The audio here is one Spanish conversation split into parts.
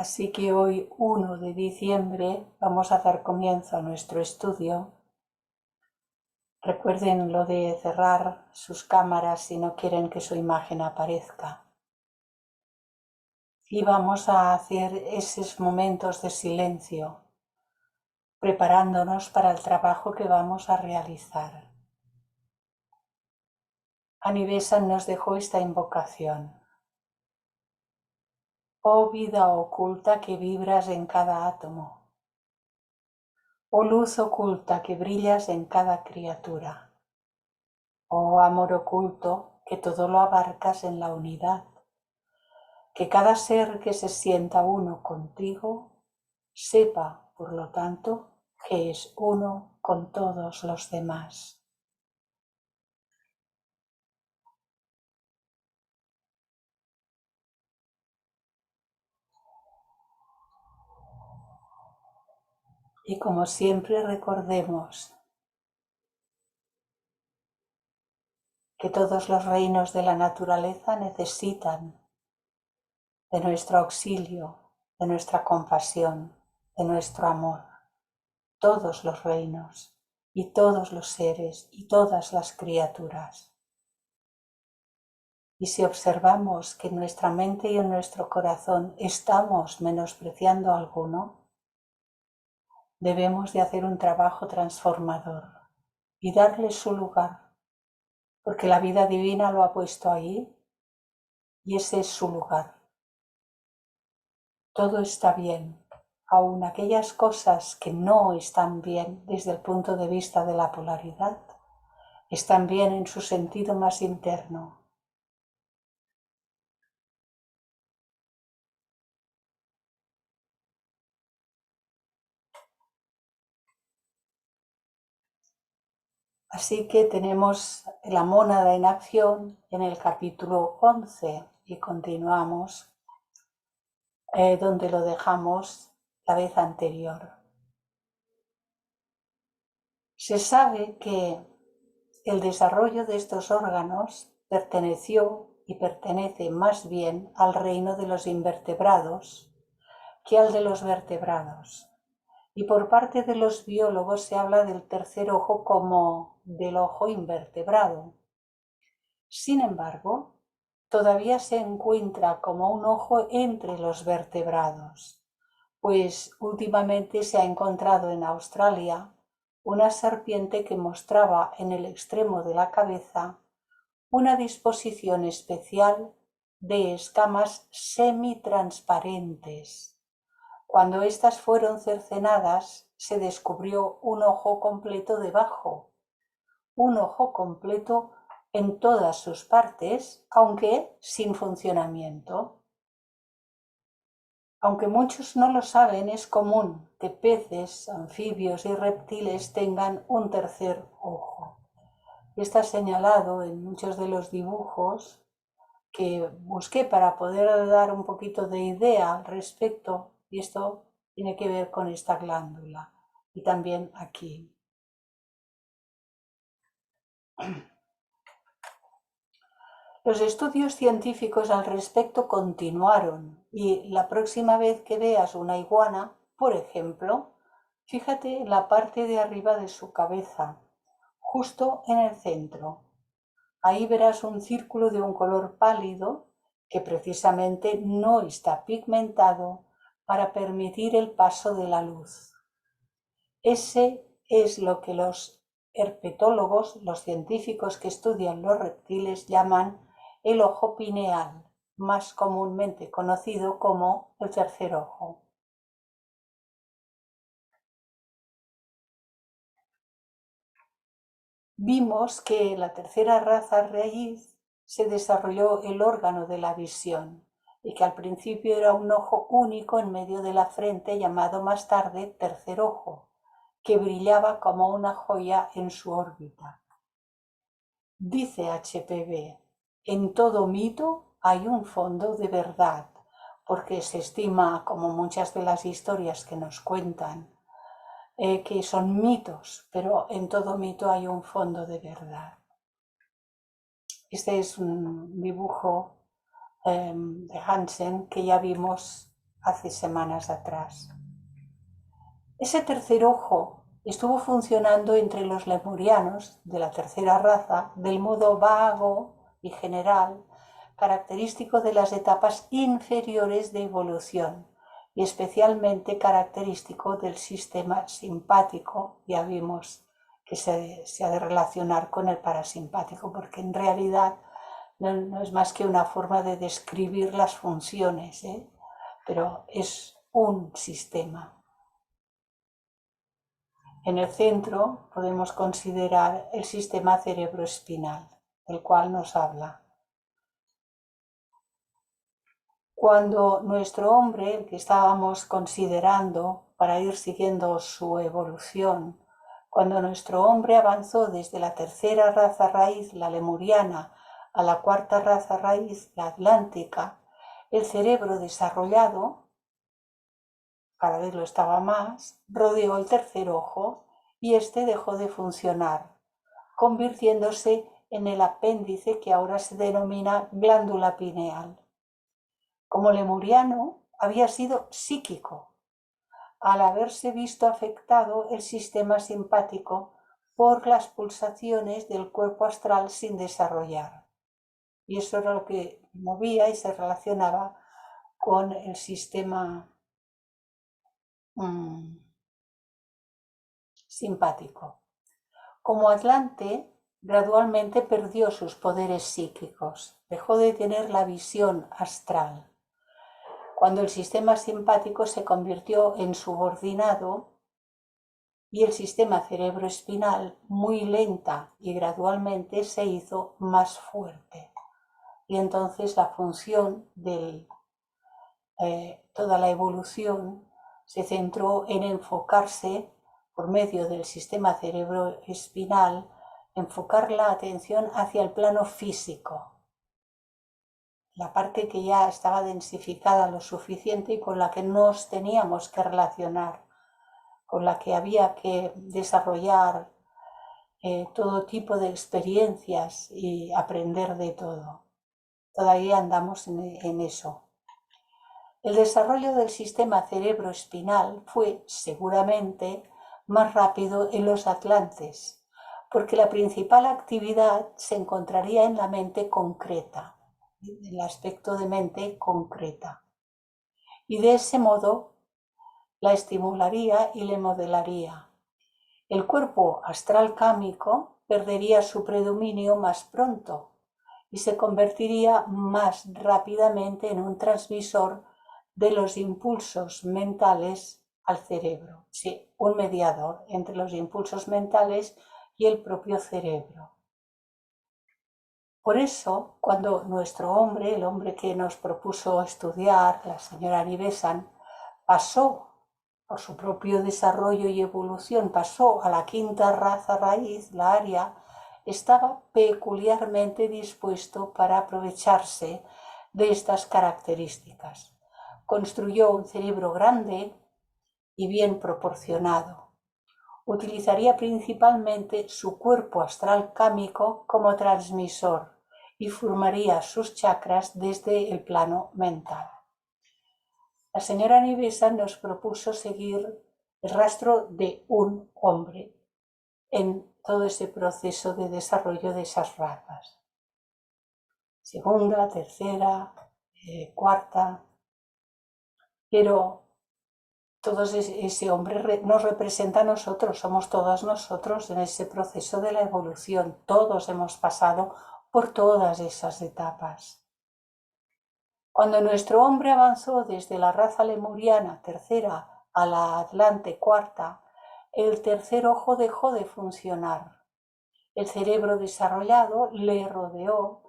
Así que hoy, 1 de diciembre, vamos a dar comienzo a nuestro estudio. Recuerden lo de cerrar sus cámaras si no quieren que su imagen aparezca. Y vamos a hacer esos momentos de silencio, preparándonos para el trabajo que vamos a realizar. Anivesan nos dejó esta invocación. Oh vida oculta que vibras en cada átomo. Oh luz oculta que brillas en cada criatura. Oh amor oculto que todo lo abarcas en la unidad. Que cada ser que se sienta uno contigo sepa, por lo tanto, que es uno con todos los demás. Y como siempre recordemos que todos los reinos de la naturaleza necesitan de nuestro auxilio, de nuestra compasión, de nuestro amor. Todos los reinos y todos los seres y todas las criaturas. Y si observamos que en nuestra mente y en nuestro corazón estamos menospreciando a alguno, debemos de hacer un trabajo transformador y darle su lugar, porque la vida divina lo ha puesto ahí y ese es su lugar. Todo está bien, aun aquellas cosas que no están bien desde el punto de vista de la polaridad, están bien en su sentido más interno. Así que tenemos la mónada en acción en el capítulo 11 y continuamos donde lo dejamos la vez anterior. Se sabe que el desarrollo de estos órganos perteneció y pertenece más bien al reino de los invertebrados que al de los vertebrados. Y por parte de los biólogos se habla del tercer ojo como del ojo invertebrado. Sin embargo, todavía se encuentra como un ojo entre los vertebrados, pues últimamente se ha encontrado en Australia una serpiente que mostraba en el extremo de la cabeza una disposición especial de escamas semitransparentes. Cuando éstas fueron cercenadas, se descubrió un ojo completo debajo, un ojo completo en todas sus partes, aunque sin funcionamiento. Aunque muchos no lo saben, es común que peces, anfibios y reptiles tengan un tercer ojo. Está señalado en muchos de los dibujos que busqué para poder dar un poquito de idea al respecto, y esto tiene que ver con esta glándula y también aquí. Los estudios científicos al respecto continuaron y la próxima vez que veas una iguana, por ejemplo, fíjate en la parte de arriba de su cabeza, justo en el centro. Ahí verás un círculo de un color pálido que precisamente no está pigmentado para permitir el paso de la luz. Ese es lo que los herpetólogos, los científicos que estudian los reptiles, llaman el ojo pineal, más comúnmente conocido como el tercer ojo. Vimos que en la tercera raza raíz se desarrolló el órgano de la visión y que al principio era un ojo único en medio de la frente, llamado más tarde tercer ojo, que brillaba como una joya en su órbita. Dice HPV, en todo mito hay un fondo de verdad, porque se estima, como muchas de las historias que nos cuentan, que son mitos, pero en todo mito hay un fondo de verdad. Este es un dibujo de Hansen que ya vimos hace semanas atrás. Ese tercer ojo estuvo funcionando entre los lemurianos de la tercera raza del modo vago y general, característico de las etapas inferiores de evolución y especialmente característico del sistema simpático. Ya vimos que se ha de relacionar con el parasimpático, porque en realidad no es más que una forma de describir las funciones, pero es un sistema. En el centro podemos considerar el sistema cerebroespinal, del cual nos habla. Cuando nuestro hombre, el que estábamos considerando para ir siguiendo su evolución, cuando nuestro hombre avanzó desde la tercera raza raíz, la lemuriana, a la cuarta raza raíz, la atlántica, el cerebro desarrollado, cada vez lo estaba más, rodeó el tercer ojo y este dejó de funcionar, convirtiéndose en el apéndice que ahora se denomina glándula pineal. Como lemuriano, había sido psíquico, al haberse visto afectado el sistema simpático por las pulsaciones del cuerpo astral sin desarrollar. Y eso era lo que movía y se relacionaba con el sistema simpático. Como Atlante, gradualmente perdió sus poderes psíquicos, dejó de tener la visión astral. Cuando el sistema simpático se convirtió en subordinado y el sistema cerebroespinal muy lenta y gradualmente se hizo más fuerte. Y entonces la función de toda la evolución se centró en enfocarse por medio del sistema cerebroespinal, enfocar la atención hacia el plano físico, la parte que ya estaba densificada lo suficiente y con la que nos teníamos que relacionar, con la que había que desarrollar todo tipo de experiencias y aprender de todo. Todavía andamos en eso. El desarrollo del sistema cerebroespinal fue seguramente más rápido en los atlantes, porque la principal actividad se encontraría en la mente concreta, en el aspecto de mente concreta. Y de ese modo la estimularía y le modelaría. El cuerpo astral cámico perdería su predominio más pronto y se convertiría más rápidamente en un transmisor de los impulsos mentales al cerebro. Sí, un mediador entre los impulsos mentales y el propio cerebro. Por eso, cuando nuestro hombre, el hombre que nos propuso estudiar, la señora Nivesan, pasó por su propio desarrollo y evolución, pasó a la quinta raza raíz, la Aria, estaba peculiarmente dispuesto para aprovecharse de estas características. Construyó un cerebro grande y bien proporcionado. Utilizaría principalmente su cuerpo astral cámico como transmisor y formaría sus chakras desde el plano mental. La señora Nivesan nos propuso seguir el rastro de un hombre en todo ese proceso de desarrollo de esas razas. Segunda, tercera, cuarta, pero todo ese hombre nos representa a nosotros, somos todos nosotros en ese proceso de la evolución. Todos hemos pasado por todas esas etapas. Cuando nuestro hombre avanzó desde la raza lemuriana tercera a la atlante cuarta, el tercer ojo dejó de funcionar. El cerebro desarrollado le rodeó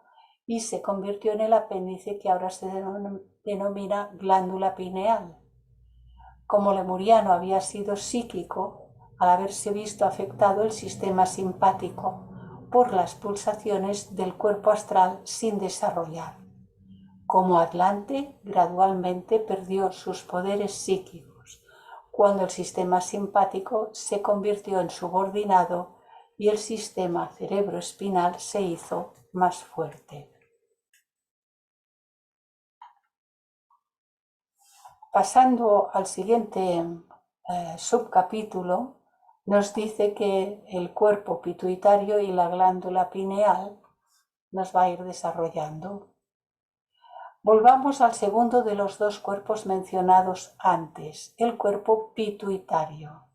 y se convirtió en el apéndice que ahora se denomina glándula pineal. Como lemuriano había sido psíquico, al haberse visto afectado el sistema simpático por las pulsaciones del cuerpo astral sin desarrollar. Como Atlante, gradualmente perdió sus poderes psíquicos, cuando el sistema simpático se convirtió en subordinado y el sistema cerebroespinal se hizo más fuerte. Pasando al siguiente subcapítulo, nos dice que el cuerpo pituitario y la glándula pineal nos va a ir desarrollando. Volvamos al segundo de los dos cuerpos mencionados antes, el cuerpo pituitario.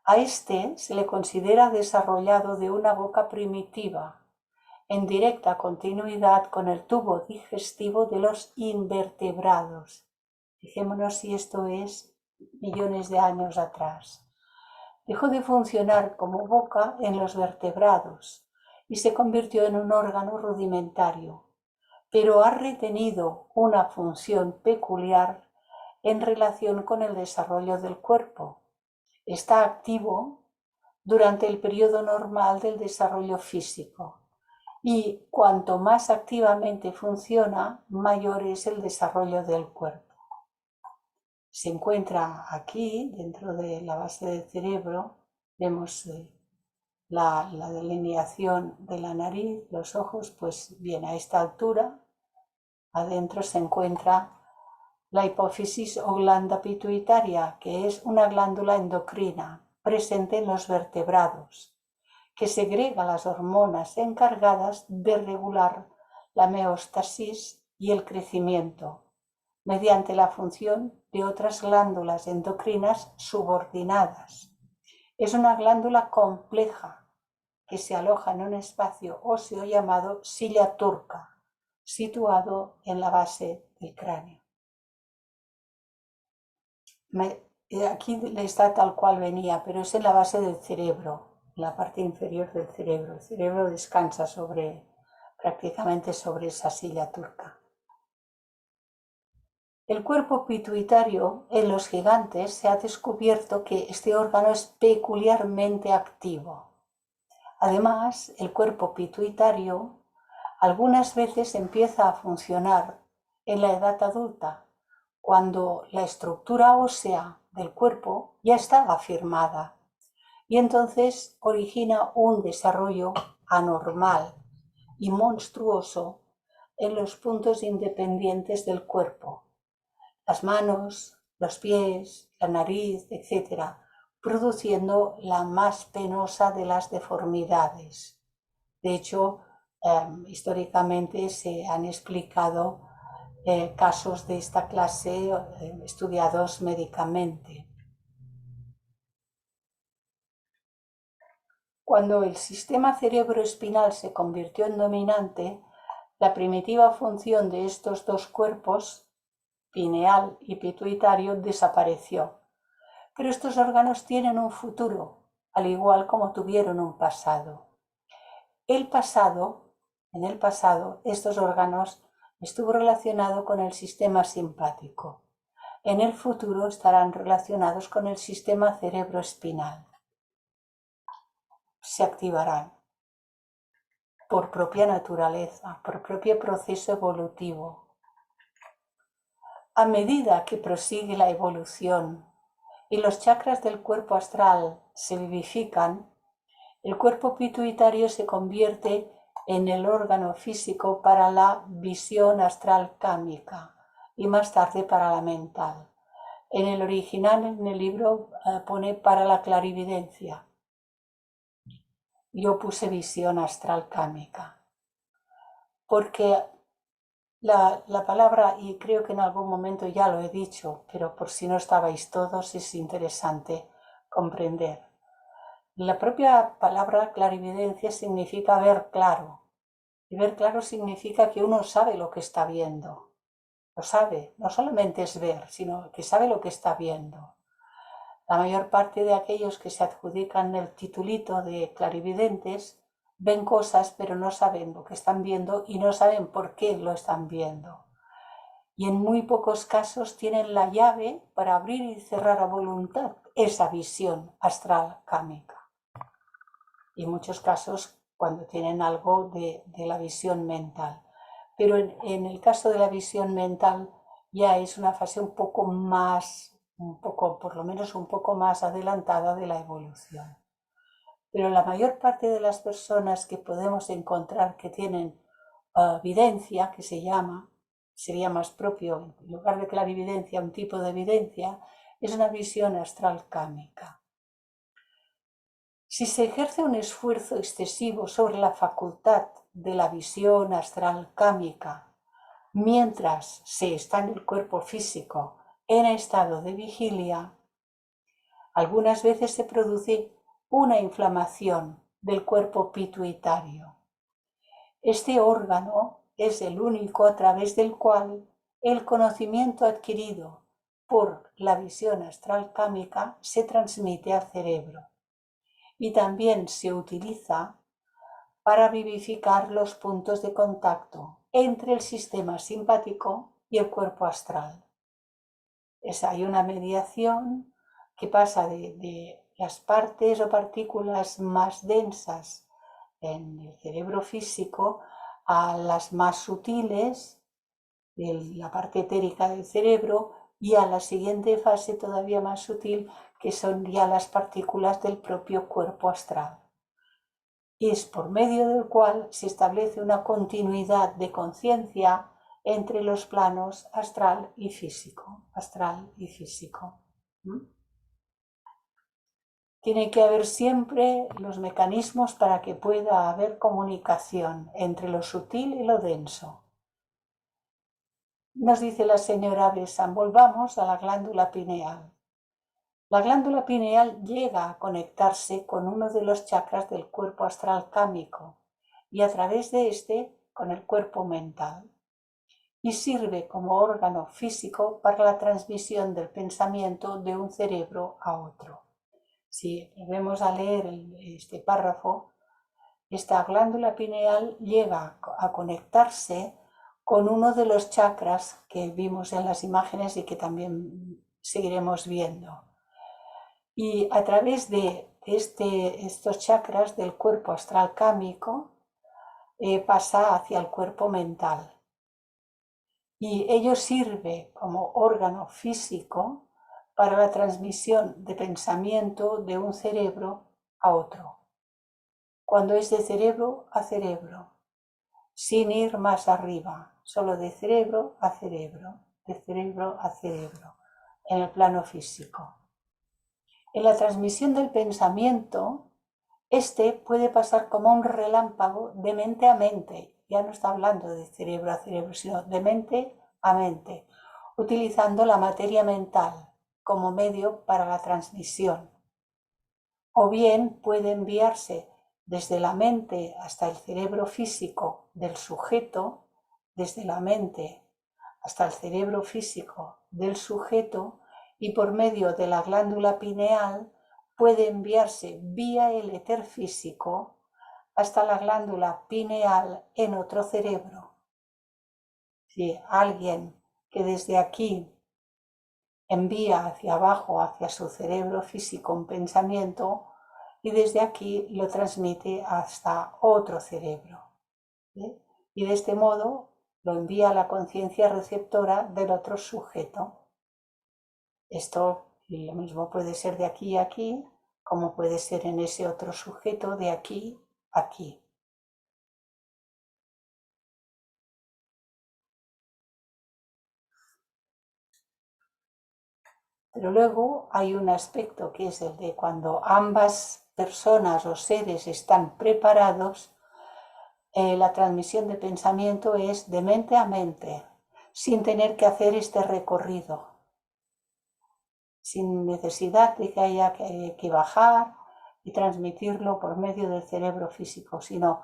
A este se le considera desarrollado de una boca primitiva, en directa continuidad con el tubo digestivo de los invertebrados. Fijémonos si esto es millones de años atrás. Dejó de funcionar como boca en los vertebrados y se convirtió en un órgano rudimentario, pero ha retenido una función peculiar en relación con el desarrollo del cuerpo. Está activo durante el periodo normal del desarrollo físico y cuanto más activamente funciona, mayor es el desarrollo del cuerpo. Se encuentra aquí, dentro de la base del cerebro, vemos la delineación de la nariz, los ojos, pues bien, a esta altura, adentro se encuentra la hipófisis o glándula pituitaria, que es una glándula endocrina presente en los vertebrados, que segrega las hormonas encargadas de regular la homeostasis y el crecimiento, mediante la función de otras glándulas endocrinas subordinadas. Es una glándula compleja que se aloja en un espacio óseo llamado silla turca, situado en la base del cráneo. Aquí está tal cual venía, pero es en la base del cerebro, la parte inferior del cerebro. El cerebro descansa prácticamente sobre esa silla turca. El cuerpo pituitario en los gigantes se ha descubierto que este órgano es peculiarmente activo. Además, el cuerpo pituitario algunas veces empieza a funcionar en la edad adulta, cuando la estructura ósea del cuerpo ya está afirmada y entonces origina un desarrollo anormal y monstruoso en los puntos independientes del cuerpo, las manos, los pies, la nariz, etc., produciendo la más penosa de las deformidades. De hecho, históricamente se han explicado casos de esta clase estudiados médicamente. Cuando el sistema cerebroespinal se convirtió en dominante, la primitiva función de estos dos cuerpos, pineal y pituitario, desapareció. Pero estos órganos tienen un futuro, al igual como tuvieron un pasado. En el pasado, estos órganos estuvo relacionado con el sistema simpático. En el futuro estarán relacionados con el sistema cerebroespinal. Se activarán por propia naturaleza, por propio proceso evolutivo. A medida que prosigue la evolución y los chakras del cuerpo astral se vivifican, el cuerpo pituitario se convierte en el órgano físico para la visión astral kámica y más tarde para la mental. En el original, en el libro, pone para la clarividencia. Yo puse visión astral kámica, porque la palabra, y creo que en algún momento ya lo he dicho, pero por si no estabais todos, es interesante comprender. La propia palabra clarividencia significa ver claro, y ver claro significa que uno sabe lo que está viendo. Lo sabe, no solamente es ver, sino que sabe lo que está viendo. La mayor parte de aquellos que se adjudican el titulito de clarividentes ven cosas, pero no saben lo que están viendo y no saben por qué lo están viendo. Y en muy pocos casos tienen la llave para abrir y cerrar a voluntad esa visión astral kámica. Y en muchos casos cuando tienen algo de la visión mental. Pero en el caso de la visión mental ya es una fase por lo menos un poco más adelantada de la evolución. Pero la mayor parte de las personas que podemos encontrar que tienen videncia, que se llama, sería más propio, en lugar de clarividencia, un tipo de evidencia, es una visión astral cámica. Si se ejerce un esfuerzo excesivo sobre la facultad de la visión astral cámica, mientras se está en el cuerpo físico en estado de vigilia, algunas veces se produce una inflamación del cuerpo pituitario. Este órgano es el único a través del cual el conocimiento adquirido por la visión astral cámica se transmite al cerebro y también se utiliza para vivificar los puntos de contacto entre el sistema simpático y el cuerpo astral. Hay una mediación que pasa de las partes o partículas más densas en el cerebro físico a las más sutiles de la parte etérica del cerebro y a la siguiente fase todavía más sutil, que son ya las partículas del propio cuerpo astral. Y es por medio del cual se establece una continuidad de conciencia entre los planos astral y físico. Tiene que haber siempre los mecanismos para que pueda haber comunicación entre lo sutil y lo denso. Nos dice la señora Bessan, volvamos a la glándula pineal. La glándula pineal llega a conectarse con uno de los chakras del cuerpo astral cámico y a través de este con el cuerpo mental, y sirve como órgano físico para la transmisión del pensamiento de un cerebro a otro. Si volvemos a leer este párrafo, esta glándula pineal llega a conectarse con uno de los chakras que vimos en las imágenes y que también seguiremos viendo. Y a través de estos chakras del cuerpo astral cámico pasa hacia el cuerpo mental. Y ello sirve como órgano físico para la transmisión de pensamiento de un cerebro a otro. Cuando es de cerebro a cerebro, sin ir más arriba, solo de cerebro a cerebro, de cerebro a cerebro, en el plano físico. En la transmisión del pensamiento, este puede pasar como un relámpago de mente a mente. Ya no está hablando de cerebro a cerebro, sino de mente a mente, utilizando la materia mental como medio para la transmisión. O bien puede enviarse desde la mente hasta el cerebro físico del sujeto, desde la mente hasta el cerebro físico del sujeto, y por medio de la glándula pineal puede enviarse vía el éter físico hasta la glándula pineal en otro cerebro. Si alguien que desde aquí envía hacia abajo, hacia su cerebro físico, un pensamiento, y desde aquí lo transmite hasta otro cerebro. Y de este modo lo envía a la conciencia receptora del otro sujeto. Esto lo mismo puede ser de aquí a aquí, como puede ser en ese otro sujeto de aquí a aquí. Pero luego hay un aspecto que es el de cuando ambas personas o seres están preparados, la transmisión de pensamiento es de mente a mente, sin tener que hacer este recorrido, sin necesidad de que haya que bajar y transmitirlo por medio del cerebro físico, sino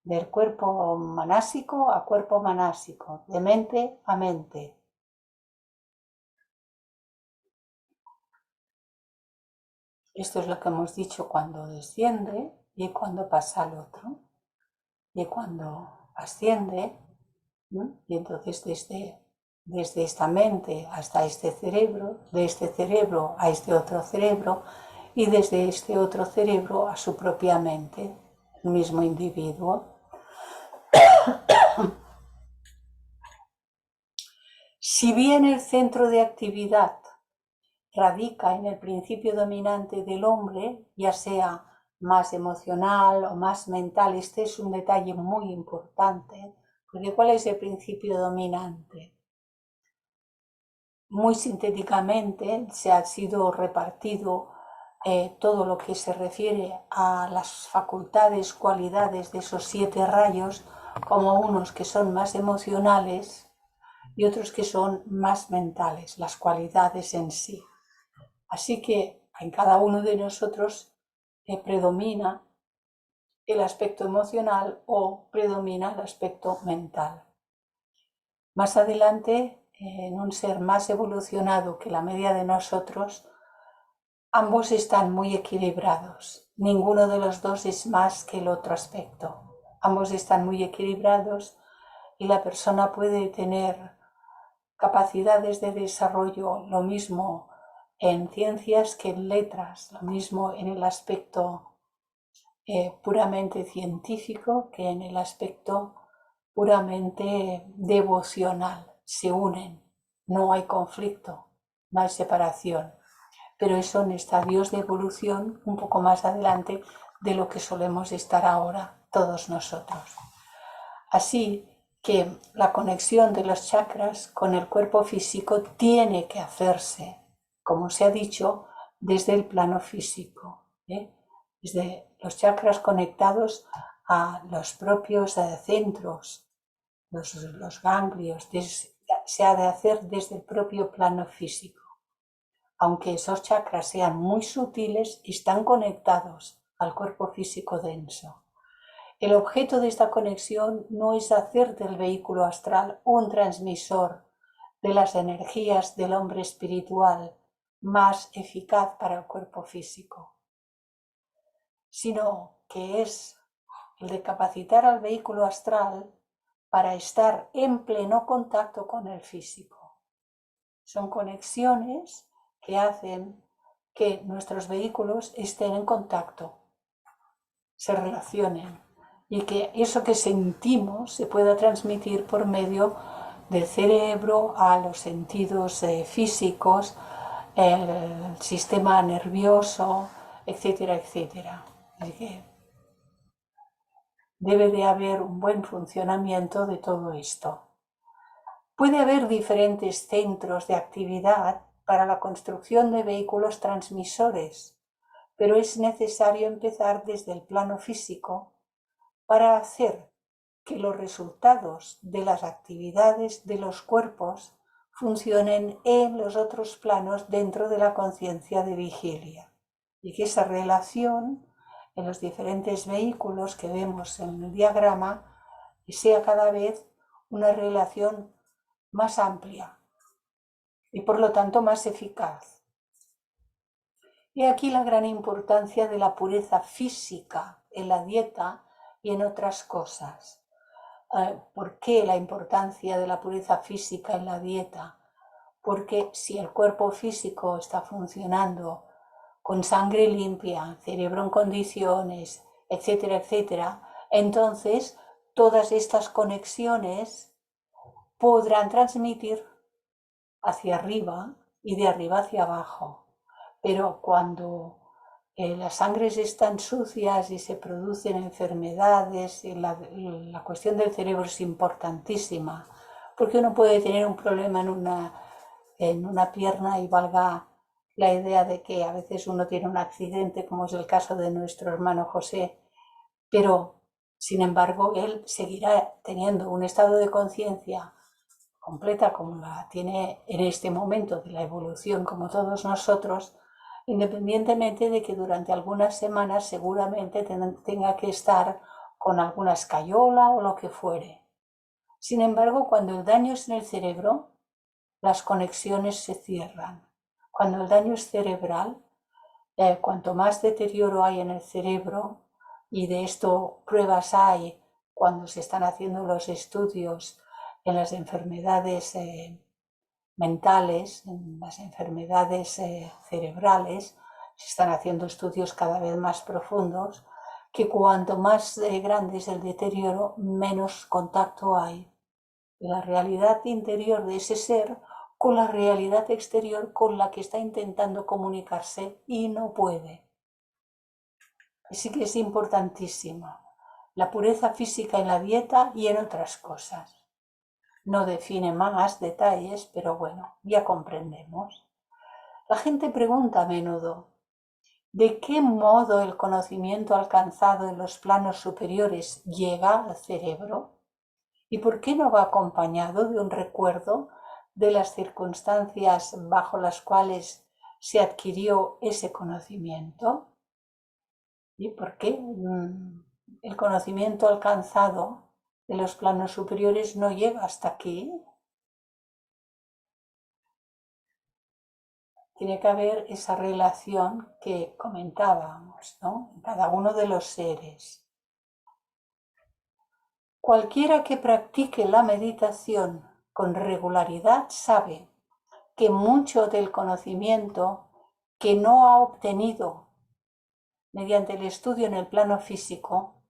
del cuerpo manásico a cuerpo manásico, de mente a mente. Esto es lo que hemos dicho cuando desciende y cuando pasa al otro. Y cuando asciende, ¿no? Y entonces desde esta mente hasta este cerebro, de este cerebro a este otro cerebro, y desde este otro cerebro a su propia mente, el mismo individuo. Si bien el centro de actividad radica en el principio dominante del hombre, ya sea más emocional o más mental, este es un detalle muy importante, Porque ¿cuál es el principio dominante? Muy sintéticamente se ha sido repartido todo lo que se refiere a las facultades, cualidades de esos 7 rayos, como unos que son más emocionales y otros que son más mentales, las cualidades en sí. Así que en cada uno de nosotros predomina el aspecto emocional o predomina el aspecto mental. Más adelante, en un ser más evolucionado que la media de nosotros, ambos están muy equilibrados. Ninguno de los dos es más que el otro aspecto. Ambos están muy equilibrados y la persona puede tener capacidades de desarrollo, lo mismo en ciencias que en letras, lo mismo en el aspecto puramente científico que en el aspecto puramente devocional. Se unen, no hay conflicto, no hay separación, pero eso en estadios de evolución un poco más adelante de lo que solemos estar ahora todos nosotros. Así que la conexión de los chakras con el cuerpo físico tiene que hacerse, como se ha dicho, desde el plano físico, desde los chakras conectados a los propios centros, los ganglios, se ha de hacer desde el propio plano físico. Aunque esos chakras sean muy sutiles, están conectados al cuerpo físico denso. El objeto de esta conexión no es hacer del vehículo astral un transmisor de las energías del hombre espiritual más eficaz para el cuerpo físico, sino que es el de capacitar al vehículo astral para estar en pleno contacto con el físico. Son conexiones que hacen que nuestros vehículos estén en contacto, se relacionen y que eso que sentimos se pueda transmitir por medio del cerebro a los sentidos físicos, el sistema nervioso, etcétera, etcétera. Así que debe de haber un buen funcionamiento de todo esto. Puede haber diferentes centros de actividad para la construcción de vehículos transmisores, pero es necesario empezar desde el plano físico para hacer que los resultados de las actividades de los cuerpos funcionen en los otros planos dentro de la conciencia de vigilia y que esa relación en los diferentes vehículos que vemos en el diagrama sea cada vez una relación más amplia y por lo tanto más eficaz. Y aquí la gran importancia de la pureza física en la dieta y en otras cosas. ¿Por qué la importancia de la pureza física en la dieta? Porque si el cuerpo físico está funcionando con sangre limpia, cerebro en condiciones, etcétera, etcétera, entonces todas estas conexiones podrán transmitir hacia arriba y de arriba hacia abajo. Pero cuando las sangres están sucias y se producen enfermedades, la cuestión del cerebro es importantísima, porque uno puede tener un problema en una pierna y valga la idea de que a veces uno tiene un accidente, como es el caso de nuestro hermano José, pero sin embargo él seguirá teniendo un estado de conciencia completa como la tiene en este momento de la evolución como todos nosotros, independientemente de que durante algunas semanas seguramente tenga que estar con alguna escayola o lo que fuere. Sin embargo, cuando el daño es en el cerebro, las conexiones se cierran. Cuando el daño es cerebral, cuanto más deterioro hay en el cerebro, y de esto pruebas hay cuando se están haciendo los estudios en las enfermedades mentales, en las enfermedades cerebrales, se están haciendo estudios cada vez más profundos, que cuanto más grande es el deterioro, menos contacto hay de la realidad interior de ese ser con la realidad exterior con la que está intentando comunicarse y no puede. Así que es importantísimo. la pureza física en la dieta y en otras cosas. No define más detalles, pero bueno, ya comprendemos. La gente pregunta a menudo, ¿de qué modo el conocimiento alcanzado en los planos superiores llega al cerebro? ¿Y por qué no va acompañado de un recuerdo de las circunstancias bajo las cuales se adquirió ese conocimiento? ¿Y por qué el conocimiento alcanzado de los planos superiores no llega hasta aquí? Tiene que haber esa relación que comentábamos, ¿no? En cada uno de los seres. Cualquiera que practique la meditación con regularidad sabe que mucho del conocimiento que no ha obtenido mediante el estudio en el plano físico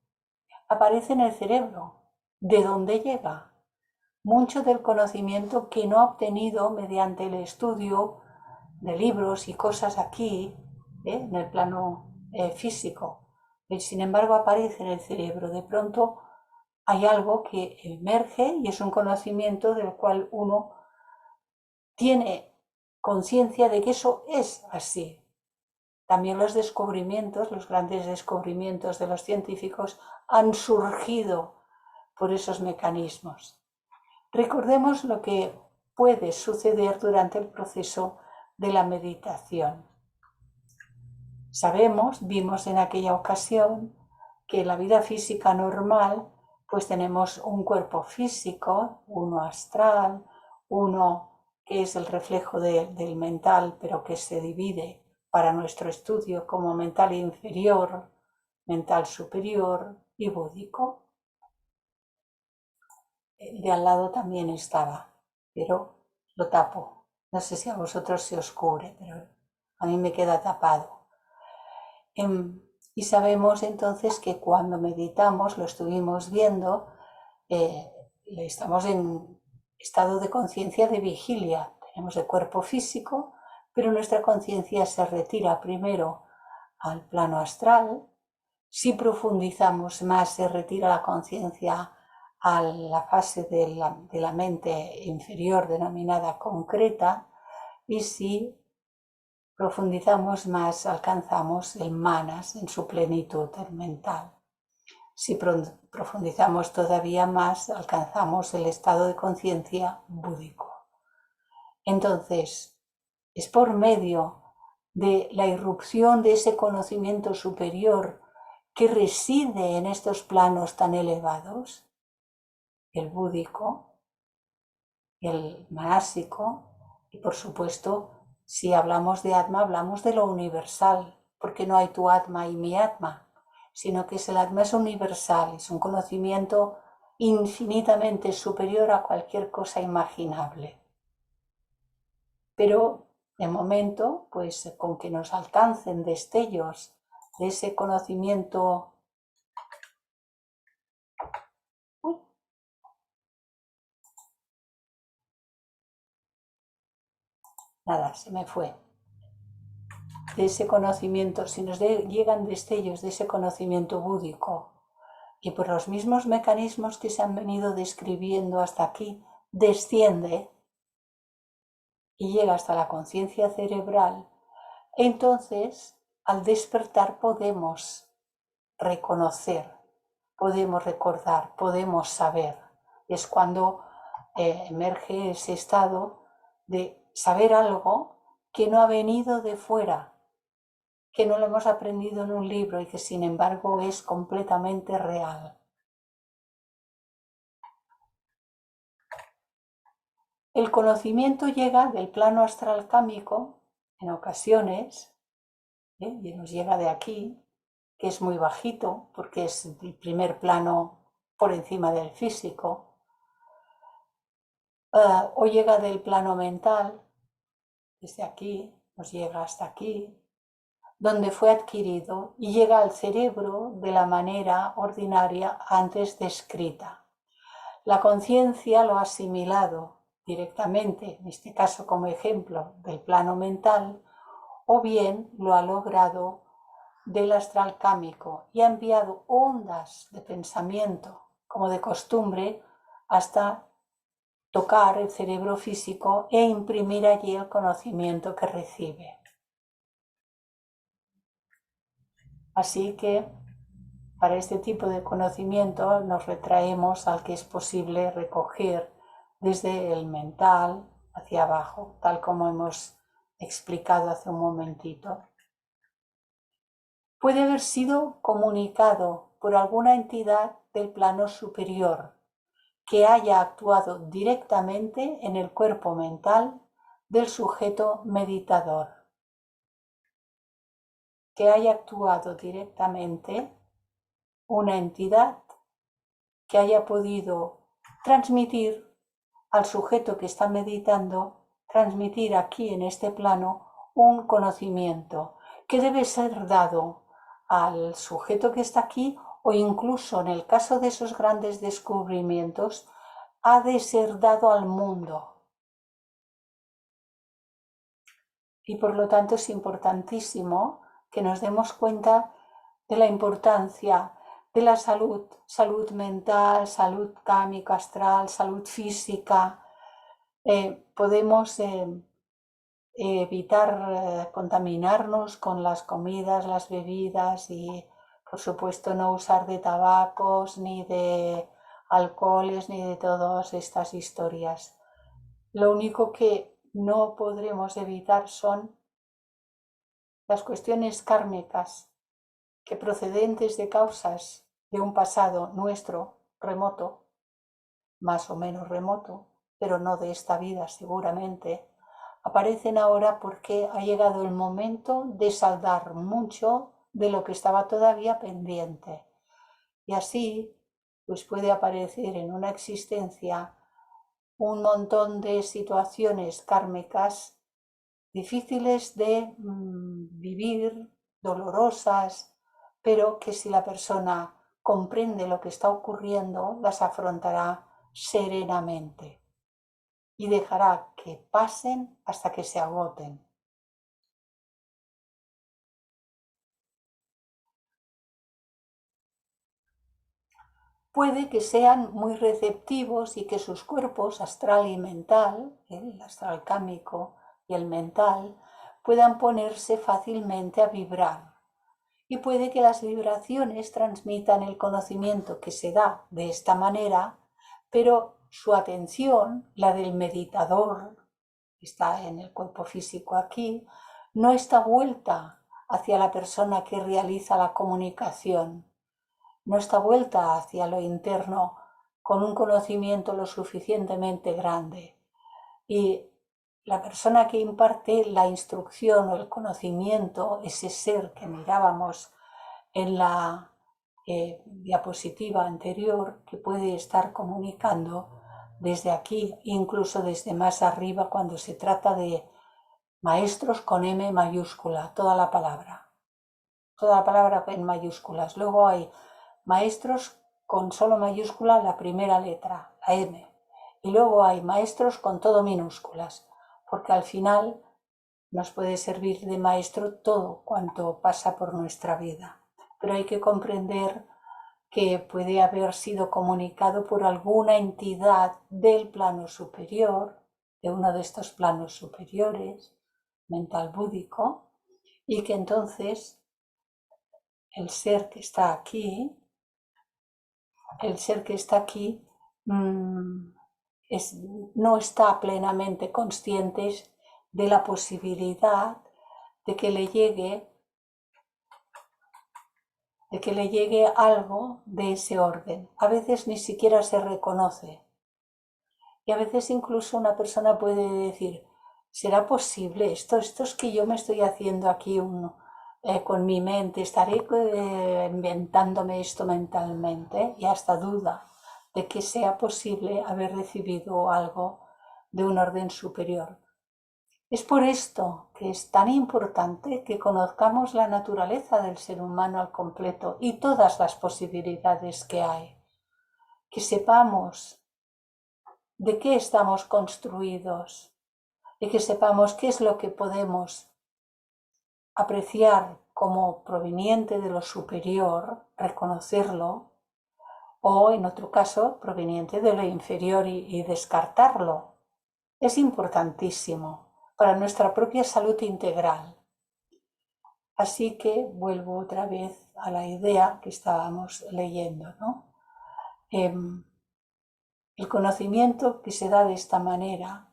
aparece en el cerebro. ¿De dónde llega? Mucho del conocimiento que no ha obtenido mediante el estudio de libros y cosas aquí, en el plano físico. Sin embargo, aparece en el cerebro. De pronto hay algo que emerge y es un conocimiento del cual uno tiene conciencia de que eso es así. También los descubrimientos, los grandes descubrimientos de los científicos han surgido por esos mecanismos. Recordemos lo que puede suceder durante el proceso de la meditación. Vimos en aquella ocasión que en la vida física normal, pues tenemos un cuerpo físico, uno astral, uno que es el reflejo del mental, pero que se divide para nuestro estudio como mental inferior, mental superior y búdico. El de al lado también estaba, pero lo tapo. No sé si a vosotros se os cubre, pero a mí me queda tapado. Y sabemos entonces que cuando meditamos, lo estuvimos viendo, estamos en estado de conciencia de vigilia. Tenemos el cuerpo físico, pero nuestra conciencia se retira primero al plano astral. Si profundizamos más, se retira la conciencia a la fase de la mente inferior denominada concreta, y si profundizamos más, alcanzamos el manas en su plenitud mental. Si profundizamos todavía más, alcanzamos el estado de conciencia búdico. Entonces, es por medio de la irrupción de ese conocimiento superior que reside en estos planos tan elevados, el búdico, el manásico, y por supuesto, si hablamos de Atma, hablamos de lo universal, porque no hay tu Atma y mi Atma, sino que el Atma es universal, es un conocimiento infinitamente superior a cualquier cosa imaginable. Pero, de momento, pues con que nos alcancen destellos de ese conocimiento nada, se me fue. De ese conocimiento, si nos llegan destellos de ese conocimiento búdico y por los mismos mecanismos que se han venido describiendo hasta aquí, desciende y llega hasta la conciencia cerebral, entonces al despertar podemos reconocer, podemos recordar, podemos saber. Es cuando emerge ese estado de saber algo que no ha venido de fuera, que no lo hemos aprendido en un libro y que sin embargo es completamente real. El conocimiento llega del plano astral cámico en ocasiones, y nos llega de aquí, que es muy bajito porque es el primer plano por encima del físico, o llega del plano mental, desde aquí, nos llega hasta aquí, donde fue adquirido y llega al cerebro de la manera ordinaria antes descrita. La conciencia lo ha asimilado directamente, en este caso como ejemplo del plano mental, o bien lo ha logrado del astral cámico y ha enviado ondas de pensamiento, como de costumbre, hasta tocar el cerebro físico e imprimir allí el conocimiento que recibe. Así que para este tipo de conocimiento nos retraemos al que es posible recoger desde el mental hacia abajo, tal como hemos explicado hace un momentito. Puede haber sido comunicado por alguna entidad del plano superior que haya actuado directamente en el cuerpo mental del sujeto meditador. Que haya actuado directamente una entidad que haya podido transmitir al sujeto que está meditando, transmitir aquí en este plano un conocimiento que debe ser dado al sujeto que está aquí, o incluso en el caso de esos grandes descubrimientos, ha de ser dado al mundo. Y por lo tanto es importantísimo que nos demos cuenta de la importancia de la salud, salud mental, salud cámica, astral, salud física. Podemos evitar contaminarnos con las comidas, las bebidas y, por supuesto, no usar de tabacos, ni de alcoholes, ni de todas estas historias. Lo único que no podremos evitar son las cuestiones kármicas que, procedentes de causas de un pasado nuestro remoto, más o menos remoto, pero no de esta vida seguramente, aparecen ahora porque ha llegado el momento de saldar mucho de lo que estaba todavía pendiente. Y así, pues puede aparecer en una existencia un montón de situaciones kármicas difíciles de vivir, dolorosas, pero que si la persona comprende lo que está ocurriendo, las afrontará serenamente y dejará que pasen hasta que se agoten. Puede que sean muy receptivos y que sus cuerpos astral y mental, el astral cámico y el mental, puedan ponerse fácilmente a vibrar. Y puede que las vibraciones transmitan el conocimiento que se da de esta manera, pero su atención, la del meditador, que está en el cuerpo físico aquí, no está vuelta hacia la persona que realiza la comunicación, no está vuelta hacia lo interno con un conocimiento lo suficientemente grande. Y la persona que imparte la instrucción o el conocimiento, ese ser que mirábamos en la diapositiva anterior, que puede estar comunicando desde aquí, incluso desde más arriba, cuando se trata de maestros con M mayúscula, toda la palabra en mayúsculas. Luego hay maestros con solo mayúscula la primera letra, la M. Y luego hay maestros con todo minúsculas, porque al final nos puede servir de maestro todo cuanto pasa por nuestra vida. Pero hay que comprender que puede haber sido comunicado por alguna entidad del plano superior, de uno de estos planos superiores, mental búdico, y que entonces el ser que está aquí no está plenamente consciente de la posibilidad de que le llegue algo de ese orden. A veces ni siquiera se reconoce. Y a veces incluso una persona puede decir, ¿será posible esto? Esto es que yo me estoy haciendo aquí con mi mente, estaré inventándome esto mentalmente, y hasta duda de que sea posible haber recibido algo de un orden superior. Es por esto que es tan importante que conozcamos la naturaleza del ser humano al completo y todas las posibilidades que hay, que sepamos de qué estamos construidos y que sepamos qué es lo que podemos apreciar como proveniente de lo superior, reconocerlo, o en otro caso, proveniente de lo inferior y descartarlo. Es importantísimo para nuestra propia salud integral. Así que vuelvo otra vez a la idea que estábamos leyendo, ¿no? El conocimiento que se da de esta manera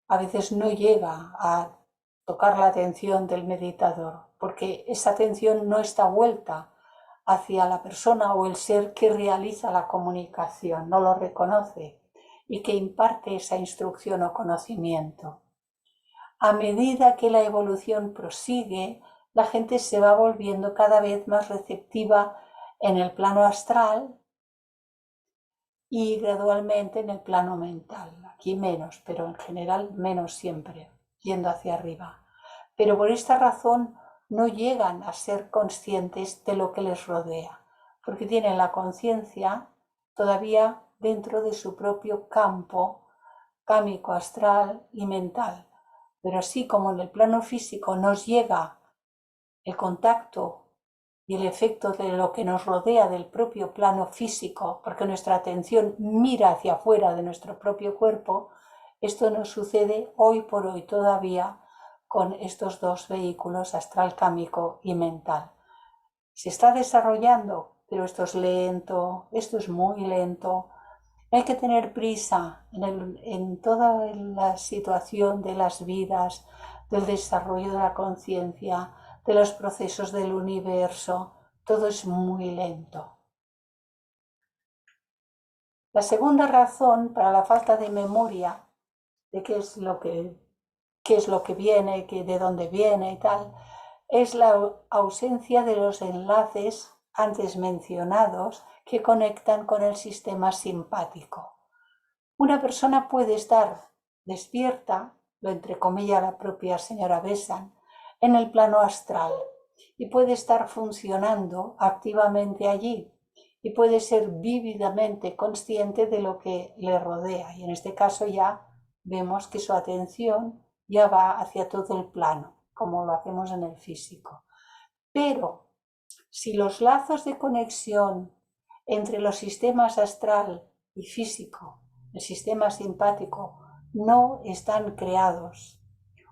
a veces no llega a tocar la atención del meditador, porque esa atención no está vuelta hacia la persona o el ser que realiza la comunicación, no lo reconoce y que imparte esa instrucción o conocimiento. A medida que la evolución prosigue, la gente se va volviendo cada vez más receptiva en el plano astral y gradualmente en el plano mental. Aquí menos, pero en general menos siempre, yendo hacia arriba. Pero por esta razón no llegan a ser conscientes de lo que les rodea, porque tienen la conciencia todavía dentro de su propio campo cámico, astral y mental. Pero así como en el plano físico nos llega el contacto y el efecto de lo que nos rodea del propio plano físico, porque nuestra atención mira hacia afuera de nuestro propio cuerpo, esto nos sucede hoy por hoy todavía con estos dos vehículos, astral, cámico y mental. Se está desarrollando, pero esto es lento, esto es muy lento. No hay que tener prisa en toda la situación de las vidas, del desarrollo de la conciencia, de los procesos del universo. Todo es muy lento. La segunda razón para la falta de memoria de qué es lo que viene, de dónde viene y tal, es la ausencia de los enlaces antes mencionados que conectan con el sistema simpático. Una persona puede estar despierta, lo entrecomilla la propia señora Besant, en el plano astral y puede estar funcionando activamente allí y puede ser vívidamente consciente de lo que le rodea. Y en este caso ya vemos que su atención ya va hacia todo el plano, como lo hacemos en el físico. Pero si los lazos de conexión entre los sistemas astral y físico, el sistema simpático, no están creados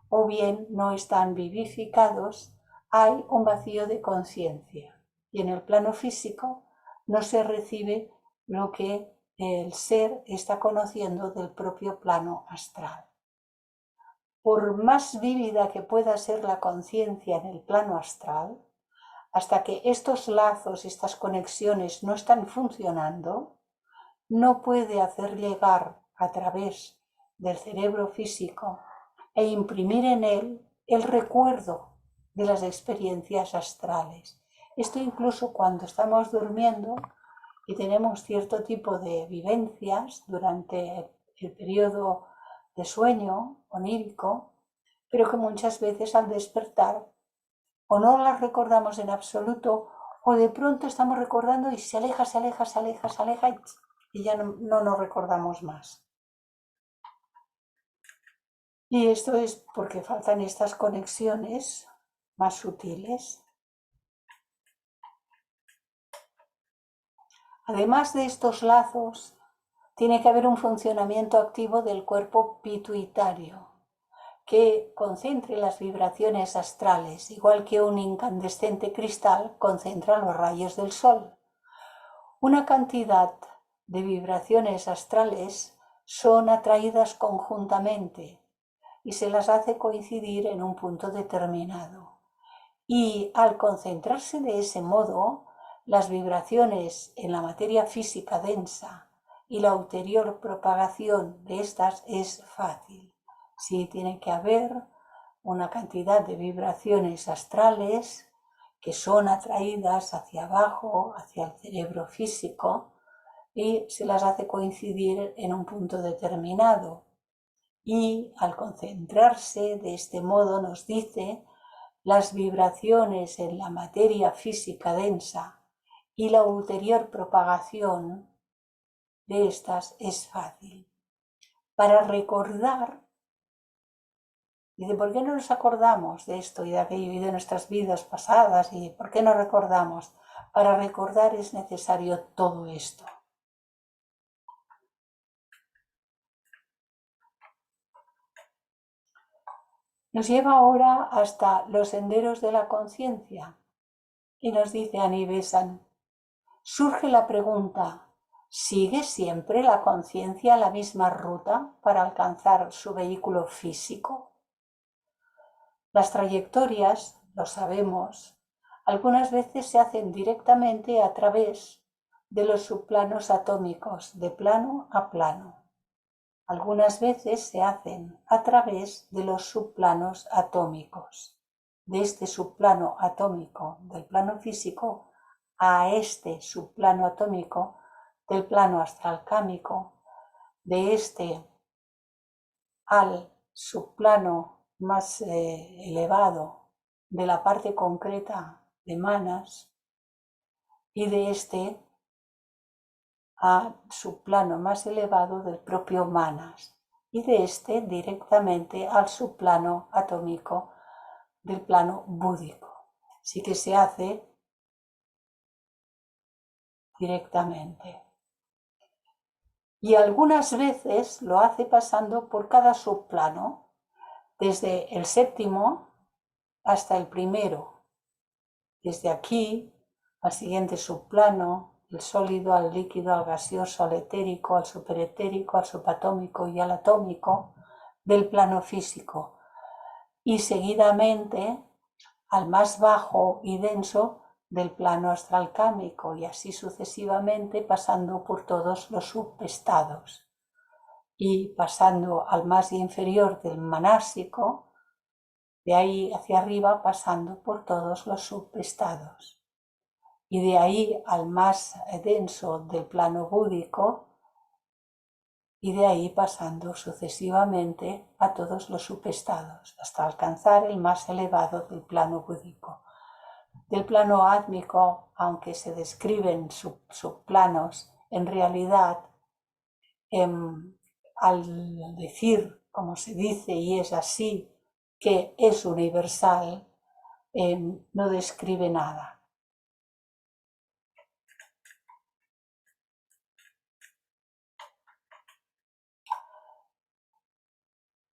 o bien no están vivificados, hay un vacío de conciencia y en el plano físico no se recibe lo que el ser está conociendo del propio plano astral. Por más vívida que pueda ser la conciencia en el plano astral, hasta que estos lazos, estas conexiones no están funcionando, no puede hacer llegar a través del cerebro físico e imprimir en él el recuerdo de las experiencias astrales. Esto incluso cuando estamos durmiendo y tenemos cierto tipo de vivencias durante el periodo de sueño onírico, pero que muchas veces al despertar o no las recordamos en absoluto o de pronto estamos recordando y se aleja y ya no nos recordamos más. Y esto es porque faltan estas conexiones más sutiles. Además de estos lazos, tiene que haber un funcionamiento activo del cuerpo pituitario que concentre las vibraciones astrales, igual que un incandescente cristal concentra los rayos del sol. Una cantidad de vibraciones astrales son atraídas conjuntamente y se las hace coincidir en un punto determinado. Y al concentrarse de ese modo, las vibraciones en la materia física densa y la ulterior propagación de estas es fácil. Sí, tiene que haber una cantidad de vibraciones astrales que son atraídas hacia abajo, hacia el cerebro físico, y se las hace coincidir en un punto determinado. Y al concentrarse de este modo nos dice las vibraciones en la materia física densa y la ulterior propagación de estas es fácil. Para recordar Dice, ¿por qué no nos acordamos de esto y de aquello y de nuestras vidas pasadas? ¿Y por qué no recordamos? Para recordar es necesario todo esto. Nos lleva ahora hasta los senderos de la conciencia y nos dice Anibesan, surge la pregunta, ¿sigue siempre la conciencia la misma ruta para alcanzar su vehículo físico? Las trayectorias, lo sabemos, algunas veces se hacen directamente a través de los subplanos atómicos, de plano a plano. Algunas veces se hacen a través de los subplanos atómicos, de este subplano atómico del plano físico a este subplano atómico del plano astralcámico, de este al subplano más elevado de la parte concreta de Manas y de este a su plano más elevado del propio Manas y de este directamente al subplano atómico del plano búdico. Sí que se hace directamente. Y algunas veces lo hace pasando por cada subplano, desde el séptimo hasta el primero, desde aquí al siguiente subplano, el sólido al líquido, al gaseoso, al etérico, al superetérico, al subatómico y al atómico del plano físico, y seguidamente al más bajo y denso del plano astralcámico, y así sucesivamente pasando por todos los subestados y pasando al más inferior del manásico, de ahí hacia arriba pasando por todos los subestados y de ahí al más denso del plano búdico y de ahí pasando sucesivamente a todos los subestados hasta alcanzar el más elevado del plano búdico. Del plano átmico, aunque se describen subplanos, en realidad al decir, como se dice y es así, que es universal, no describe nada.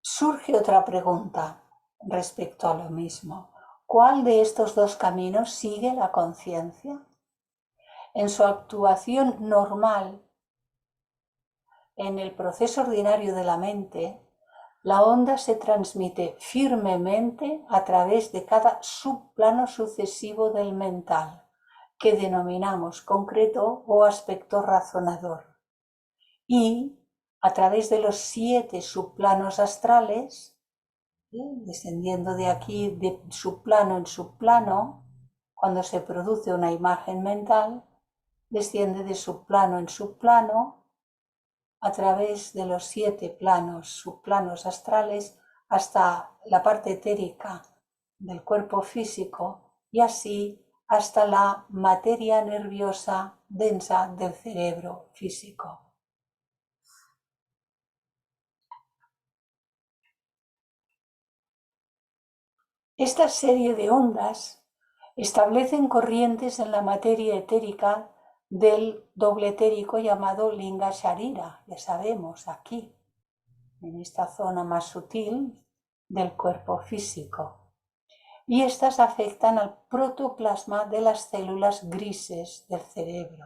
Surge otra pregunta respecto a lo mismo. ¿Cuál de estos dos caminos sigue la conciencia? En su actuación normal, en el proceso ordinario de la mente, la onda se transmite firmemente a través de cada subplano sucesivo del mental, que denominamos concreto o aspecto razonador, y a través de los 7 subplanos astrales, descendiendo de aquí de subplano en subplano, cuando se produce una imagen mental, desciende de subplano en subplano a través de los 7 subplanos astrales hasta la parte etérica del cuerpo físico y así hasta la materia nerviosa densa del cerebro físico. Esta serie de ondas establecen corrientes en la materia etérica del doble etérico llamado Linga Sharira, ya sabemos, aquí, en esta zona más sutil del cuerpo físico. Y estas afectan al protoplasma de las células grises del cerebro.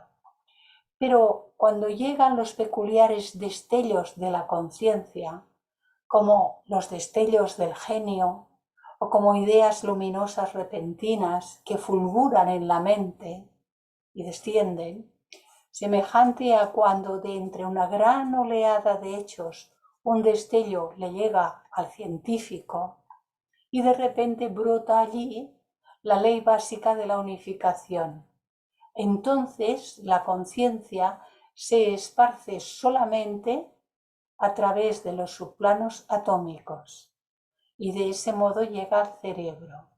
Pero cuando llegan los peculiares destellos de la conciencia, como los destellos del genio, o como ideas luminosas repentinas que fulguran en la mente y descienden, semejante a cuando de entre una gran oleada de hechos un destello le llega al científico y de repente brota allí la ley básica de la unificación. Entonces la conciencia se esparce solamente a través de los subplanos atómicos y de ese modo llega al cerebro.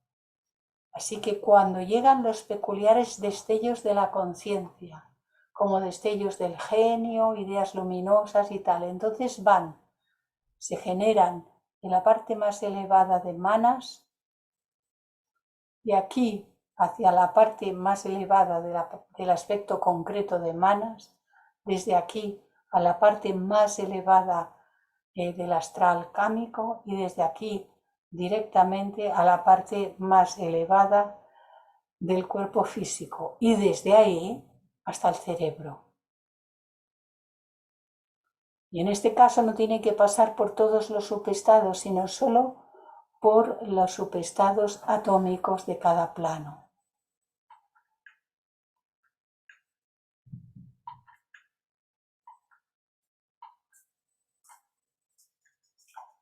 Así que cuando llegan los peculiares destellos de la conciencia, como destellos del genio, ideas luminosas y tal, entonces se generan de la parte más elevada de Manas, de aquí hacia la parte más elevada del aspecto concreto de Manas, desde aquí a la parte más elevada del astral cámico y desde aquí directamente a la parte más elevada del cuerpo físico y desde ahí hasta el cerebro. Y en este caso no tiene que pasar por todos los subestados, sino solo por los subestados atómicos de cada plano.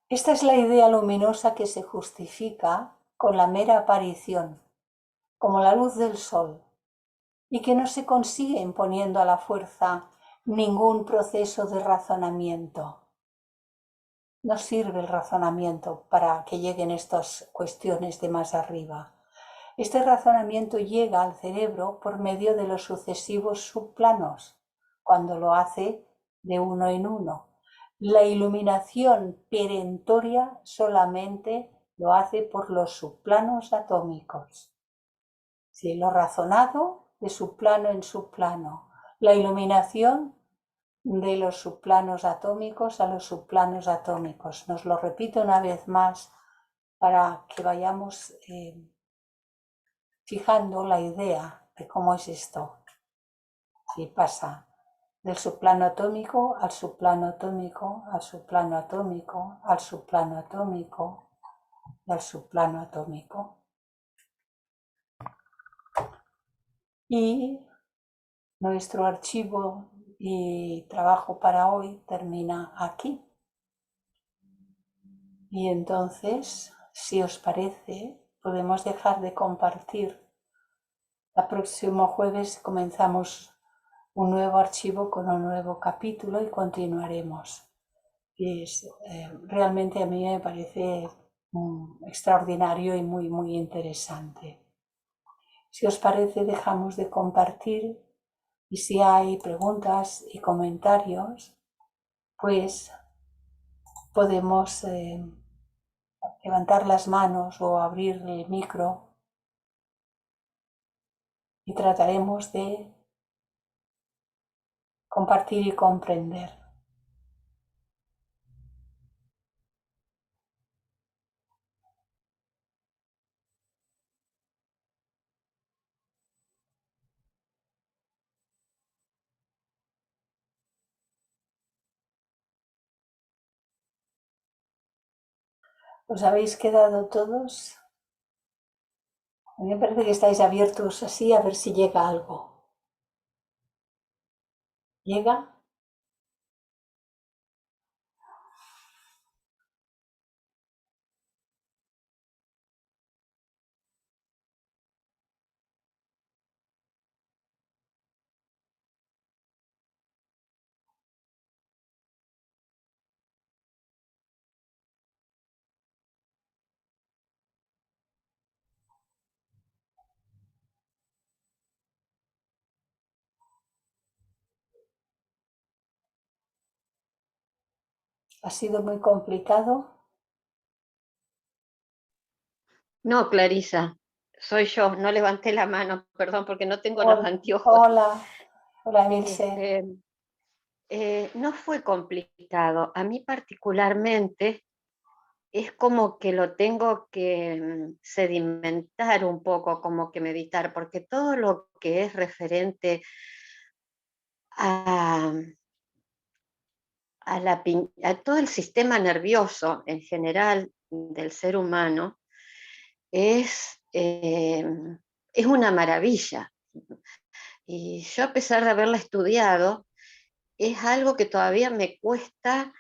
Esta es la idea luminosa que se justifica con la mera aparición, como la luz del sol, y que no se consigue imponiendo a la fuerza ningún proceso de razonamiento. No sirve el razonamiento para que lleguen estas cuestiones de más arriba. Este razonamiento llega al cerebro por medio de los sucesivos subplanos, cuando lo hace de uno en uno. La iluminación perentoria solamente lo hace por los subplanos atómicos. Sí, lo razonado de subplano en subplano. La iluminación de los subplanos atómicos a los subplanos atómicos. Nos lo repito una vez más para que vayamos fijando la idea de cómo es esto. Si pasa del subplano atómico al subplano atómico, al subplano atómico, al subplano atómico y al subplano atómico. Y nuestro archivo y trabajo para hoy termina aquí. Y entonces, si os parece, podemos dejar de compartir. El próximo jueves comenzamos un nuevo archivo con un nuevo capítulo y continuaremos. Y realmente a mí me parece extraordinario y muy, muy interesante. Si os parece, dejamos de compartir y si hay preguntas y comentarios, pues podemos levantar las manos o abrir el micro y trataremos de compartir y comprender. ¿Os habéis quedado todos? A mí me parece que estáis abiertos así a ver si llega algo. ¿Llega? ¿Ha sido muy complicado? No, Clarisa, soy yo, no levanté la mano, perdón, porque no tengo los Hola, anteojos. hola, hola Ilse. Este, no fue complicado. A mí particularmente es como que lo tengo que sedimentar un poco, como que meditar, porque todo lo que es referente a, a todo el sistema nervioso en general del ser humano es una maravilla. Y yo, a pesar de haberla estudiado, es algo que todavía me cuesta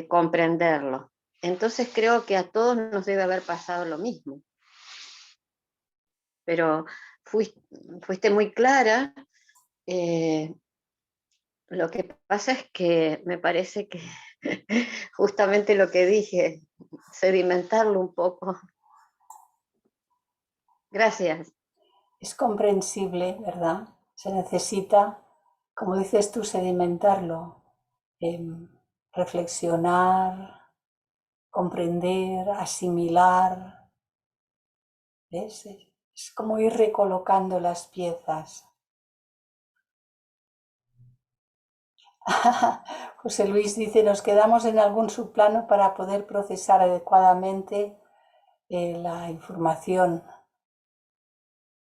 comprenderlo. Entonces creo que a todos nos debe haber pasado lo mismo. Pero fuiste muy clara. Lo que pasa es que me parece que justamente lo que dije, sedimentarlo un poco. Gracias. Es comprensible, ¿verdad? Se necesita, como dices tú, sedimentarlo, reflexionar, comprender, asimilar. ¿Ves? Es como ir recolocando las piezas. José Luis dice, nos quedamos en algún subplano para poder procesar adecuadamente la información.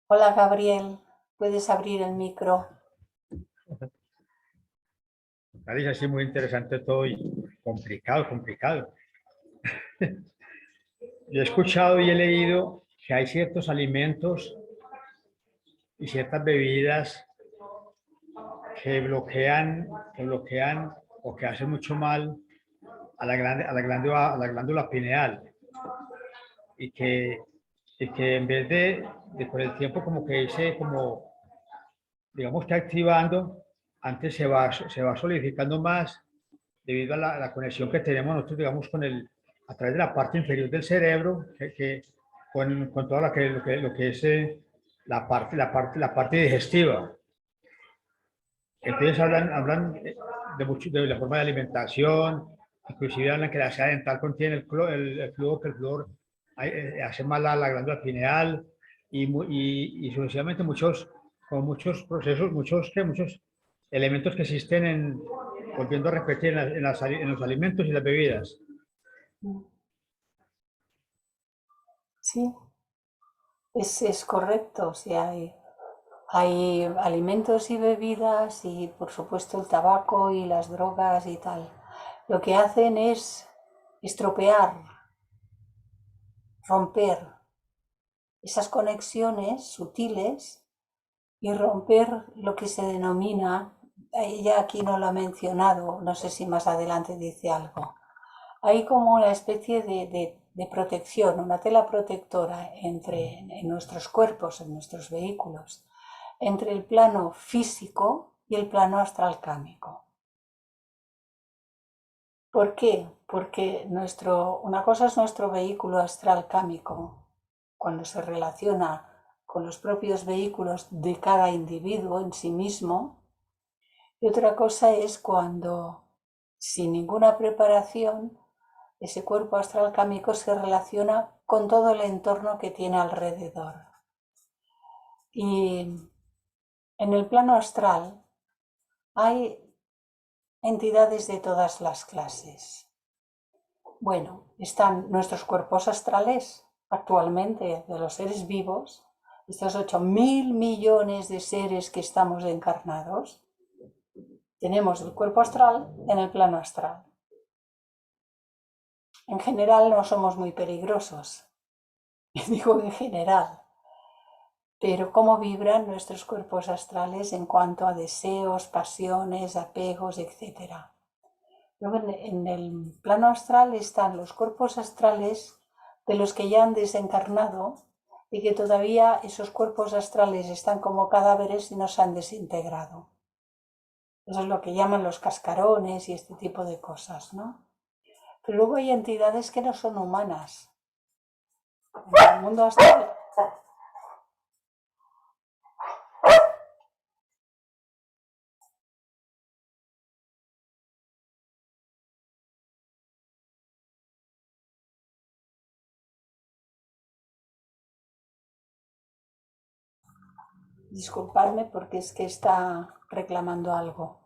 Hola Gabriel, ¿puedes abrir el micro? Alicia, sí, muy interesante todo y complicado, complicado. Yo he escuchado y he leído que hay ciertos alimentos y ciertas bebidas que bloquean o que hacen mucho mal a la glándula pineal y que en vez de con el tiempo como que digamos que activando, antes se va solidificando más debido a la conexión que tenemos nosotros, digamos, a través de la parte inferior del cerebro, con todo lo que es la parte digestiva. Entonces hablan de la forma de alimentación, inclusive hablan que la seda dental contiene el flúor, que el flúor hace mal a la glándula pineal y sucesivamente muchos procesos, muchos elementos que existen volviendo a repetir en los alimentos y las bebidas. Sí, es correcto. O sea, hay alimentos y bebidas y por supuesto el tabaco y las drogas y tal. Lo que hacen es estropear, romper esas conexiones sutiles y romper lo que se denomina, ella aquí no lo ha mencionado, no sé si más adelante dice algo, hay como una especie de protección, una tela protectora en nuestros cuerpos, en nuestros vehículos, entre el plano físico y el plano astral cámico. ¿Por qué? Porque una cosa es nuestro vehículo astral cámico, cuando se relaciona con los propios vehículos de cada individuo en sí mismo, y otra cosa es cuando, sin ninguna preparación, ese cuerpo astral cámico se relaciona con todo el entorno que tiene alrededor. Y en el plano astral hay entidades de todas las clases. Bueno, están nuestros cuerpos astrales actualmente de los seres vivos, estos 8.000 millones de seres que estamos encarnados. Tenemos el cuerpo astral en el plano astral. En general no somos muy peligrosos, digo en general, pero cómo vibran nuestros cuerpos astrales en cuanto a deseos, pasiones, apegos, etc. Luego en el plano astral están los cuerpos astrales de los que ya han desencarnado y que todavía esos cuerpos astrales están como cadáveres y no se han desintegrado. Eso es lo que llaman los cascarones y este tipo de cosas, ¿no? Pero luego hay entidades que no son humanas. En el mundo astral. Disculpadme porque es que está reclamando algo.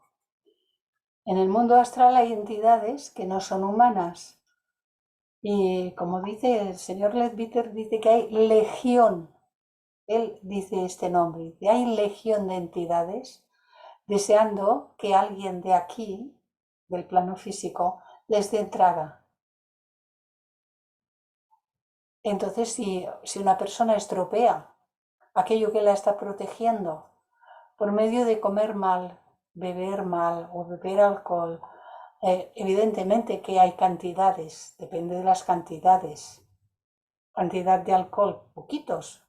En el mundo astral hay entidades que no son humanas. Y como dice el señor Leadbeater, dice que hay legión. Él dice este nombre, dice, hay legión de entidades deseando que alguien de aquí, del plano físico, les dé entrada. Entonces, si una persona estropea aquello que la está protegiendo por medio de comer mal, beber mal o beber alcohol, evidentemente que hay cantidades, depende de las cantidades. Cantidad de alcohol, poquitos,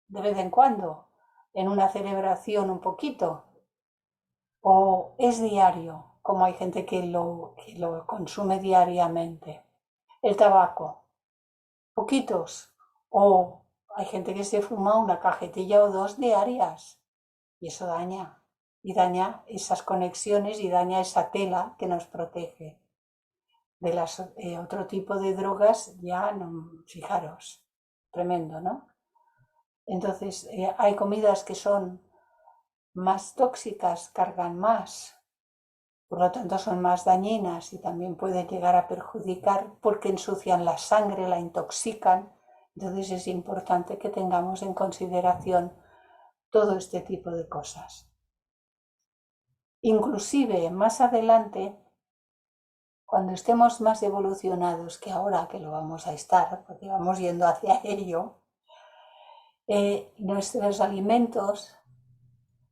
de vez en cuando, en una celebración un poquito, o es diario, como hay gente que lo consume diariamente. El tabaco, poquitos, o hay gente que se fuma una cajetilla o dos diarias y eso daña, y daña esas conexiones y daña esa tela que nos protege. otro tipo de drogas, ya no, fijaros, tremendo, ¿no? Entonces, hay comidas que son más tóxicas, cargan más, por lo tanto son más dañinas y también pueden llegar a perjudicar porque ensucian la sangre, la intoxican. Entonces es importante que tengamos en consideración todo este tipo de cosas. Inclusive más adelante, cuando estemos más evolucionados que ahora, que lo vamos a estar, porque vamos yendo hacia ello, nuestros alimentos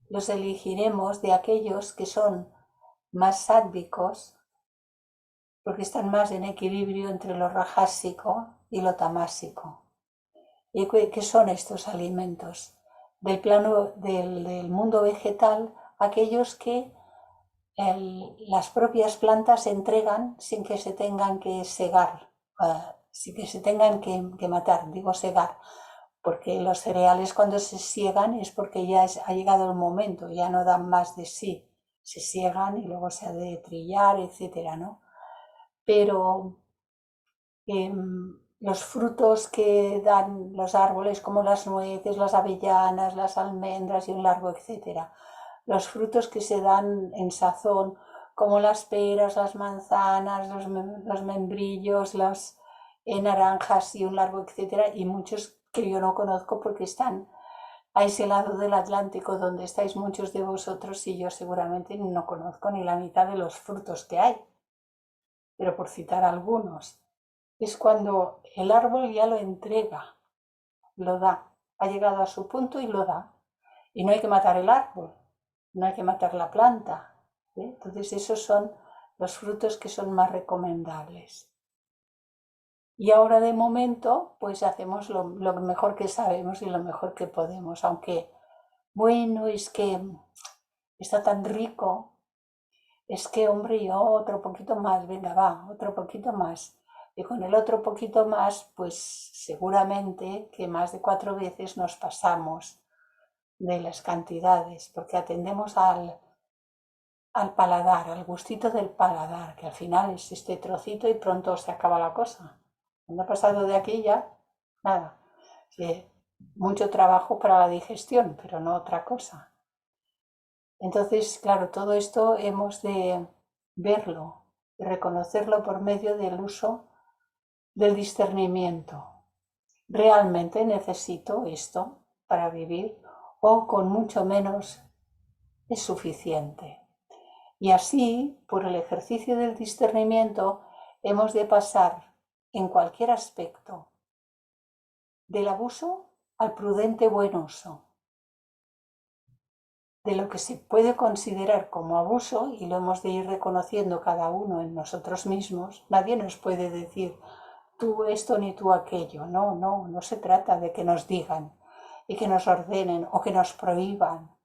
los elegiremos de aquellos que son más sádvicos, porque están más en equilibrio entre lo rajásico y lo tamásico. ¿Y qué son estos alimentos? Del plano del mundo vegetal, aquellos que las propias plantas entregan sin que se tengan que segar, sin que se tengan que matar, digo segar, porque los cereales cuando se siegan es porque ya ha llegado el momento, ya no dan más de sí, se siegan y luego se ha de trillar, etcétera, ¿no? Pero los frutos que dan los árboles, como las nueces, las avellanas, las almendras y un largo etcétera, los frutos que se dan en sazón, como las peras, las manzanas, los membrillos, las naranjas y un largo etcétera, y muchos que yo no conozco porque están a ese lado del Atlántico donde estáis muchos de vosotros y yo seguramente no conozco ni la mitad de los frutos que hay. Pero por citar algunos, es cuando el árbol ya lo entrega, lo da, ha llegado a su punto y lo da. Y no hay que matar el árbol, no hay que matar la planta. Entonces esos son los frutos que son más recomendables. Y ahora de momento pues hacemos lo mejor que sabemos y lo mejor que podemos, aunque bueno, es que está tan rico, es que hombre, yo otro poquito más, venga va, otro poquito más. Y con el otro poquito más, pues seguramente que más de 4 veces nos pasamos de las cantidades, porque atendemos al paladar, al gustito del paladar, que al final es este trocito y pronto se acaba la cosa. Cuando ha pasado de aquí ya, nada. Mucho trabajo para la digestión, pero no otra cosa. Entonces, claro, todo esto hemos de verlo, de reconocerlo por medio del uso del discernimiento. ¿Realmente necesito esto para vivir o con mucho menos es suficiente? Y así, por el ejercicio del discernimiento, hemos de pasar en cualquier aspecto del abuso al prudente buen uso. De lo que se puede considerar como abuso, y lo hemos de ir reconociendo cada uno en nosotros mismos, nadie nos puede decir tú esto ni tú aquello. No se trata de que nos digan y que nos ordenen o que nos prohíban.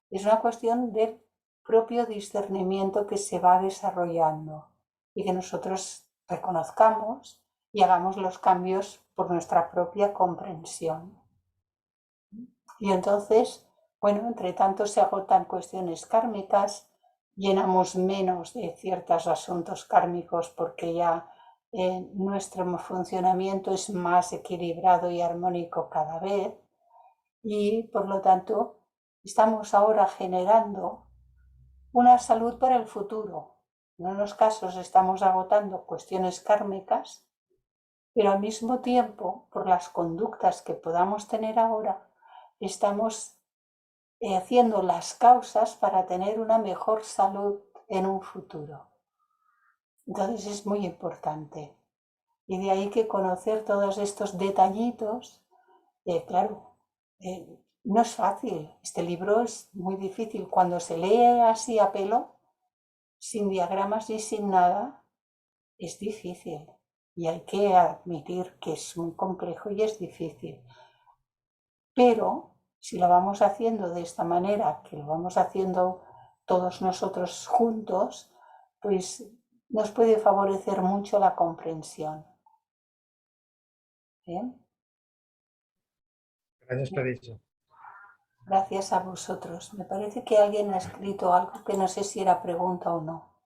Es una cuestión del propio discernimiento que se va desarrollando y que nosotros reconozcamos y hagamos los cambios por nuestra propia comprensión. Y entonces, bueno, entre tanto se agotan cuestiones kármicas, llenamos menos de ciertos asuntos kármicos porque ya nuestro funcionamiento es más equilibrado y armónico cada vez y por lo tanto estamos ahora generando una salud para el futuro. En unos casos estamos agotando cuestiones kármicas, pero al mismo tiempo, por las conductas que podamos tener ahora, estamos haciendo las causas para tener una mejor salud en un futuro. Entonces es muy importante. Y de ahí que conocer todos estos detallitos, claro, no es fácil. Este libro es muy difícil. Cuando se lee así a pelo, sin diagramas y sin nada, es difícil. Y hay que admitir que es muy complejo y es difícil. Pero si lo vamos haciendo de esta manera, que lo vamos haciendo todos nosotros juntos, pues nos puede favorecer mucho la comprensión. ¿Bien? Gracias, Clarisa. Gracias a vosotros. Me parece que alguien ha escrito algo que no sé si era pregunta o no.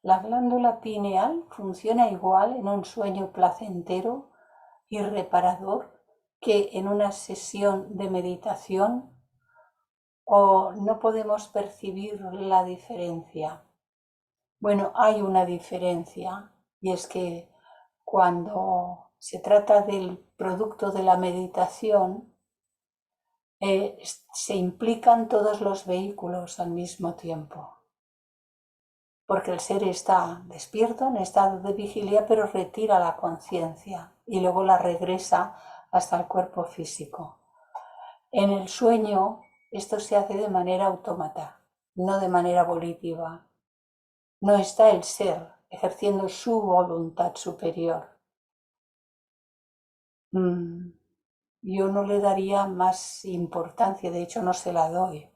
La glándula pineal funciona igual en un sueño placentero y reparador que en una sesión de meditación, o no podemos percibir la diferencia. Bueno, hay una diferencia, y es que cuando se trata del producto de la meditación, se implican todos los vehículos al mismo tiempo, porque el ser está despierto en estado de vigilia, pero retira la conciencia y luego la regresa hasta el cuerpo físico. En el sueño esto se hace de manera autómata, no de manera volitiva. No está el ser ejerciendo su voluntad superior. Yo no le daría más importancia, de hecho no se la doy,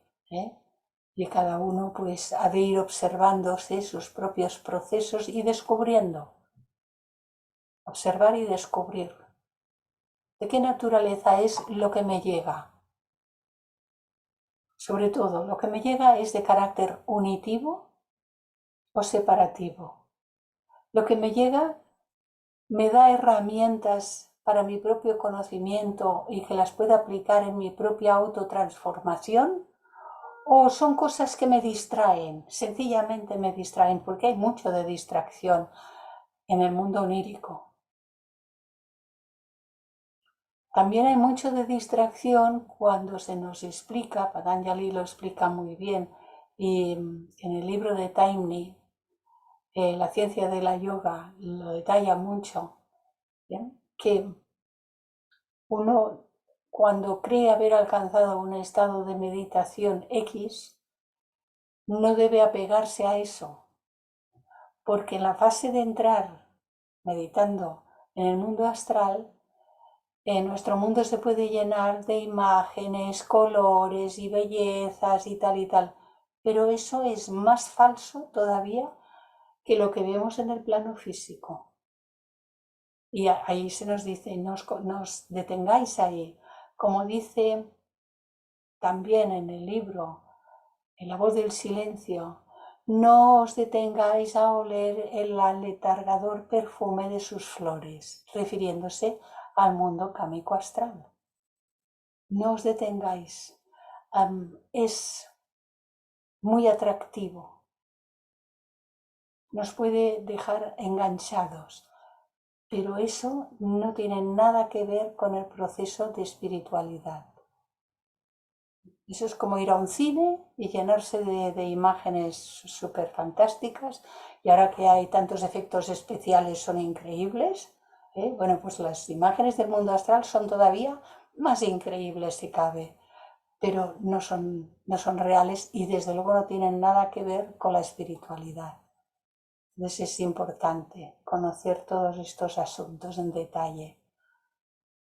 y cada uno pues ha de ir observándose sus propios procesos y descubriendo. Observar y descubrir. ¿De qué naturaleza es lo que me llega? Sobre todo, lo que me llega es de carácter unitivo o separativo. Lo que me llega me da herramientas para mi propio conocimiento y que las pueda aplicar en mi propia autotransformación, o son cosas que me distraen, sencillamente me distraen, porque hay mucho de distracción en el mundo onírico. También hay mucho de distracción cuando se nos explica, Patanjali lo explica muy bien, y en el libro de Taimni, La ciencia de la yoga, lo detalla mucho, ¿bien? Que uno, cuando cree haber alcanzado un estado de meditación X, no debe apegarse a eso, porque en la fase de entrar meditando en el mundo astral, nuestro mundo se puede llenar de imágenes, colores y bellezas y tal, pero eso es más falso todavía que lo que vemos en el plano físico. Y ahí se nos dice, nos detengáis ahí. Como dice también en el libro, en La voz del silencio, no os detengáis a oler el aletargador perfume de sus flores, refiriéndose al mundo cámico astral. No os detengáis. Es muy atractivo. Nos puede dejar enganchados, pero eso no tiene nada que ver con el proceso de espiritualidad. Eso es como ir a un cine y llenarse de imágenes súper fantásticas, y ahora que hay tantos efectos especiales son increíbles. Bueno, pues las imágenes del mundo astral son todavía más increíbles si cabe, pero no son reales y desde luego no tienen nada que ver con la espiritualidad. Entonces es importante conocer todos estos asuntos en detalle.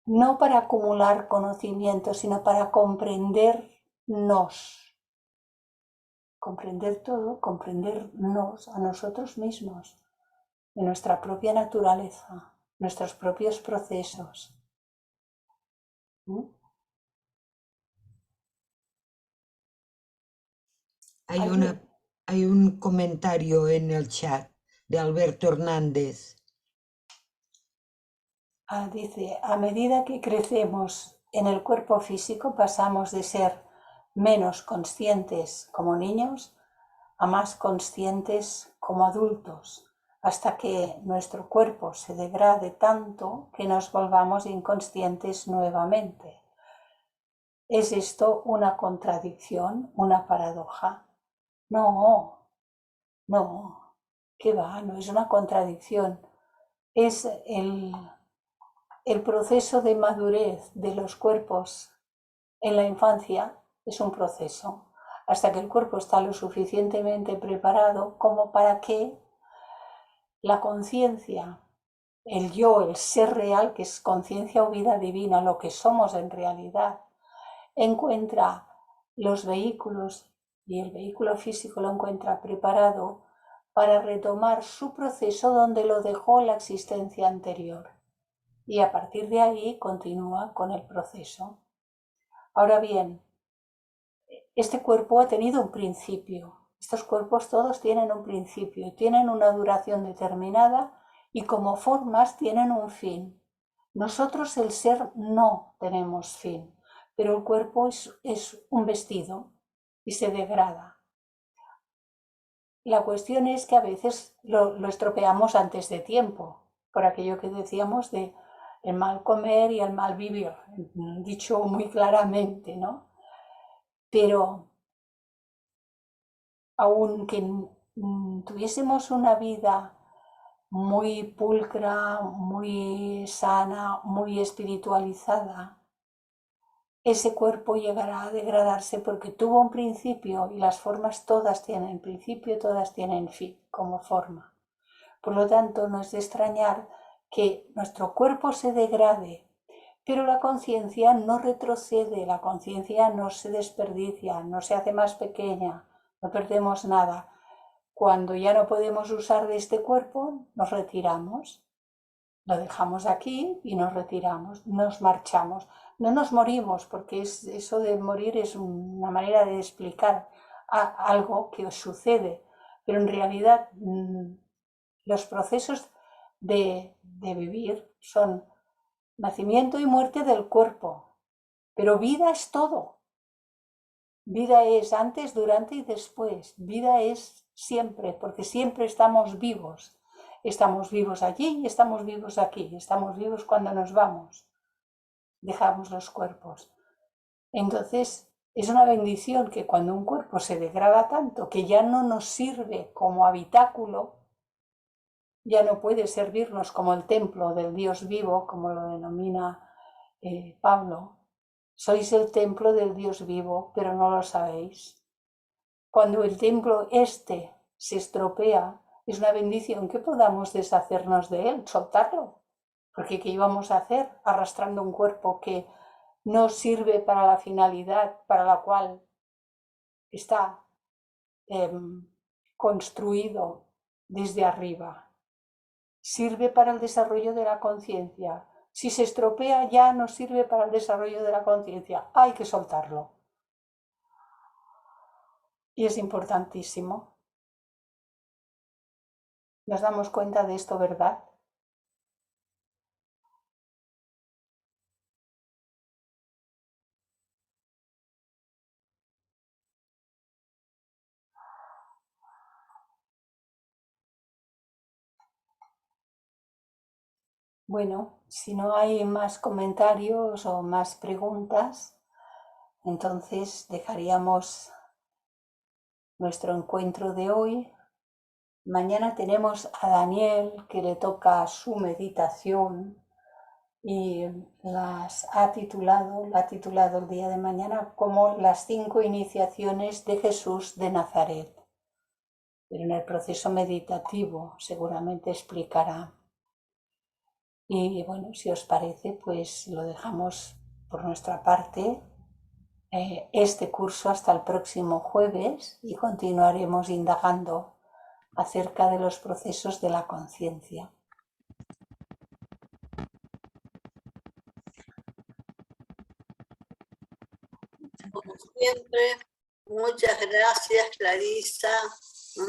No para acumular conocimiento, sino para comprendernos. Comprender todo, comprendernos a nosotros mismos, de nuestra propia naturaleza, nuestros propios procesos. Hay un comentario en el chat de Alberto Hernández. Dice, a medida que crecemos en el cuerpo físico pasamos de ser menos conscientes como niños a más conscientes como adultos, hasta que nuestro cuerpo se degrade tanto que nos volvamos inconscientes nuevamente. ¿Es esto una contradicción, una paradoja? No, ¿qué va? No es una contradicción. Es el proceso de madurez de los cuerpos en la infancia, es un proceso, hasta que el cuerpo está lo suficientemente preparado como para que la conciencia, el yo, el ser real, que es conciencia o vida divina, lo que somos en realidad, encuentra los vehículos y el vehículo físico lo encuentra preparado para retomar su proceso donde lo dejó la existencia anterior. Y a partir de ahí continúa con el proceso. Ahora bien, este cuerpo ha tenido un principio Estos cuerpos todos tienen un principio, tienen una duración determinada y como formas tienen un fin. Nosotros, el ser, no tenemos fin, pero el cuerpo es un vestido y se degrada. La cuestión es que a veces lo estropeamos antes de tiempo, por aquello que decíamos de el mal comer y el mal vivir, dicho muy claramente, ¿no? Pero aunque tuviésemos una vida muy pulcra, muy sana, muy espiritualizada, ese cuerpo llegará a degradarse porque tuvo un principio y las formas todas tienen principio, todas tienen fin como forma. Por lo tanto, no es de extrañar que nuestro cuerpo se degrade, pero la conciencia no retrocede, la conciencia no se desperdicia, no se hace más pequeña, no perdemos nada. Cuando ya no podemos usar de este cuerpo, nos retiramos. Lo dejamos aquí y nos retiramos, nos marchamos. No nos morimos, porque eso de morir es una manera de explicar algo que os sucede, pero en realidad los procesos de vivir son nacimiento y muerte del cuerpo, pero vida es todo. Vida es antes, durante y después. Vida es siempre, porque siempre estamos vivos. Estamos vivos allí y estamos vivos aquí. Estamos vivos cuando nos vamos. Dejamos los cuerpos. Entonces, es una bendición que cuando un cuerpo se degrada tanto que ya no nos sirve como habitáculo, ya no puede servirnos como el templo del Dios vivo, como lo denomina Pablo. Sois el templo del Dios vivo, pero no lo sabéis. Cuando el templo se estropea, es una bendición que podamos deshacernos de él, soltarlo. Porque ¿qué íbamos a hacer arrastrando un cuerpo que no sirve para la finalidad para la cual está construido desde arriba? Sirve para el desarrollo de la conciencia. Si se estropea, ya no sirve para el desarrollo de la conciencia. Hay que soltarlo. Y es importantísimo. ¿Nos damos cuenta de esto, verdad? Bueno, si no hay más comentarios o más preguntas, entonces dejaríamos nuestro encuentro de hoy. Mañana tenemos a Daniel, que le toca su meditación y la ha titulado el día de mañana como las 5 iniciaciones de Jesús de Nazaret. Pero en el proceso meditativo seguramente explicará. Y bueno, si os parece, pues lo dejamos por nuestra parte este curso hasta el próximo jueves y continuaremos indagando acerca de los procesos de la conciencia. Como siempre, muchas gracias, Clarisa.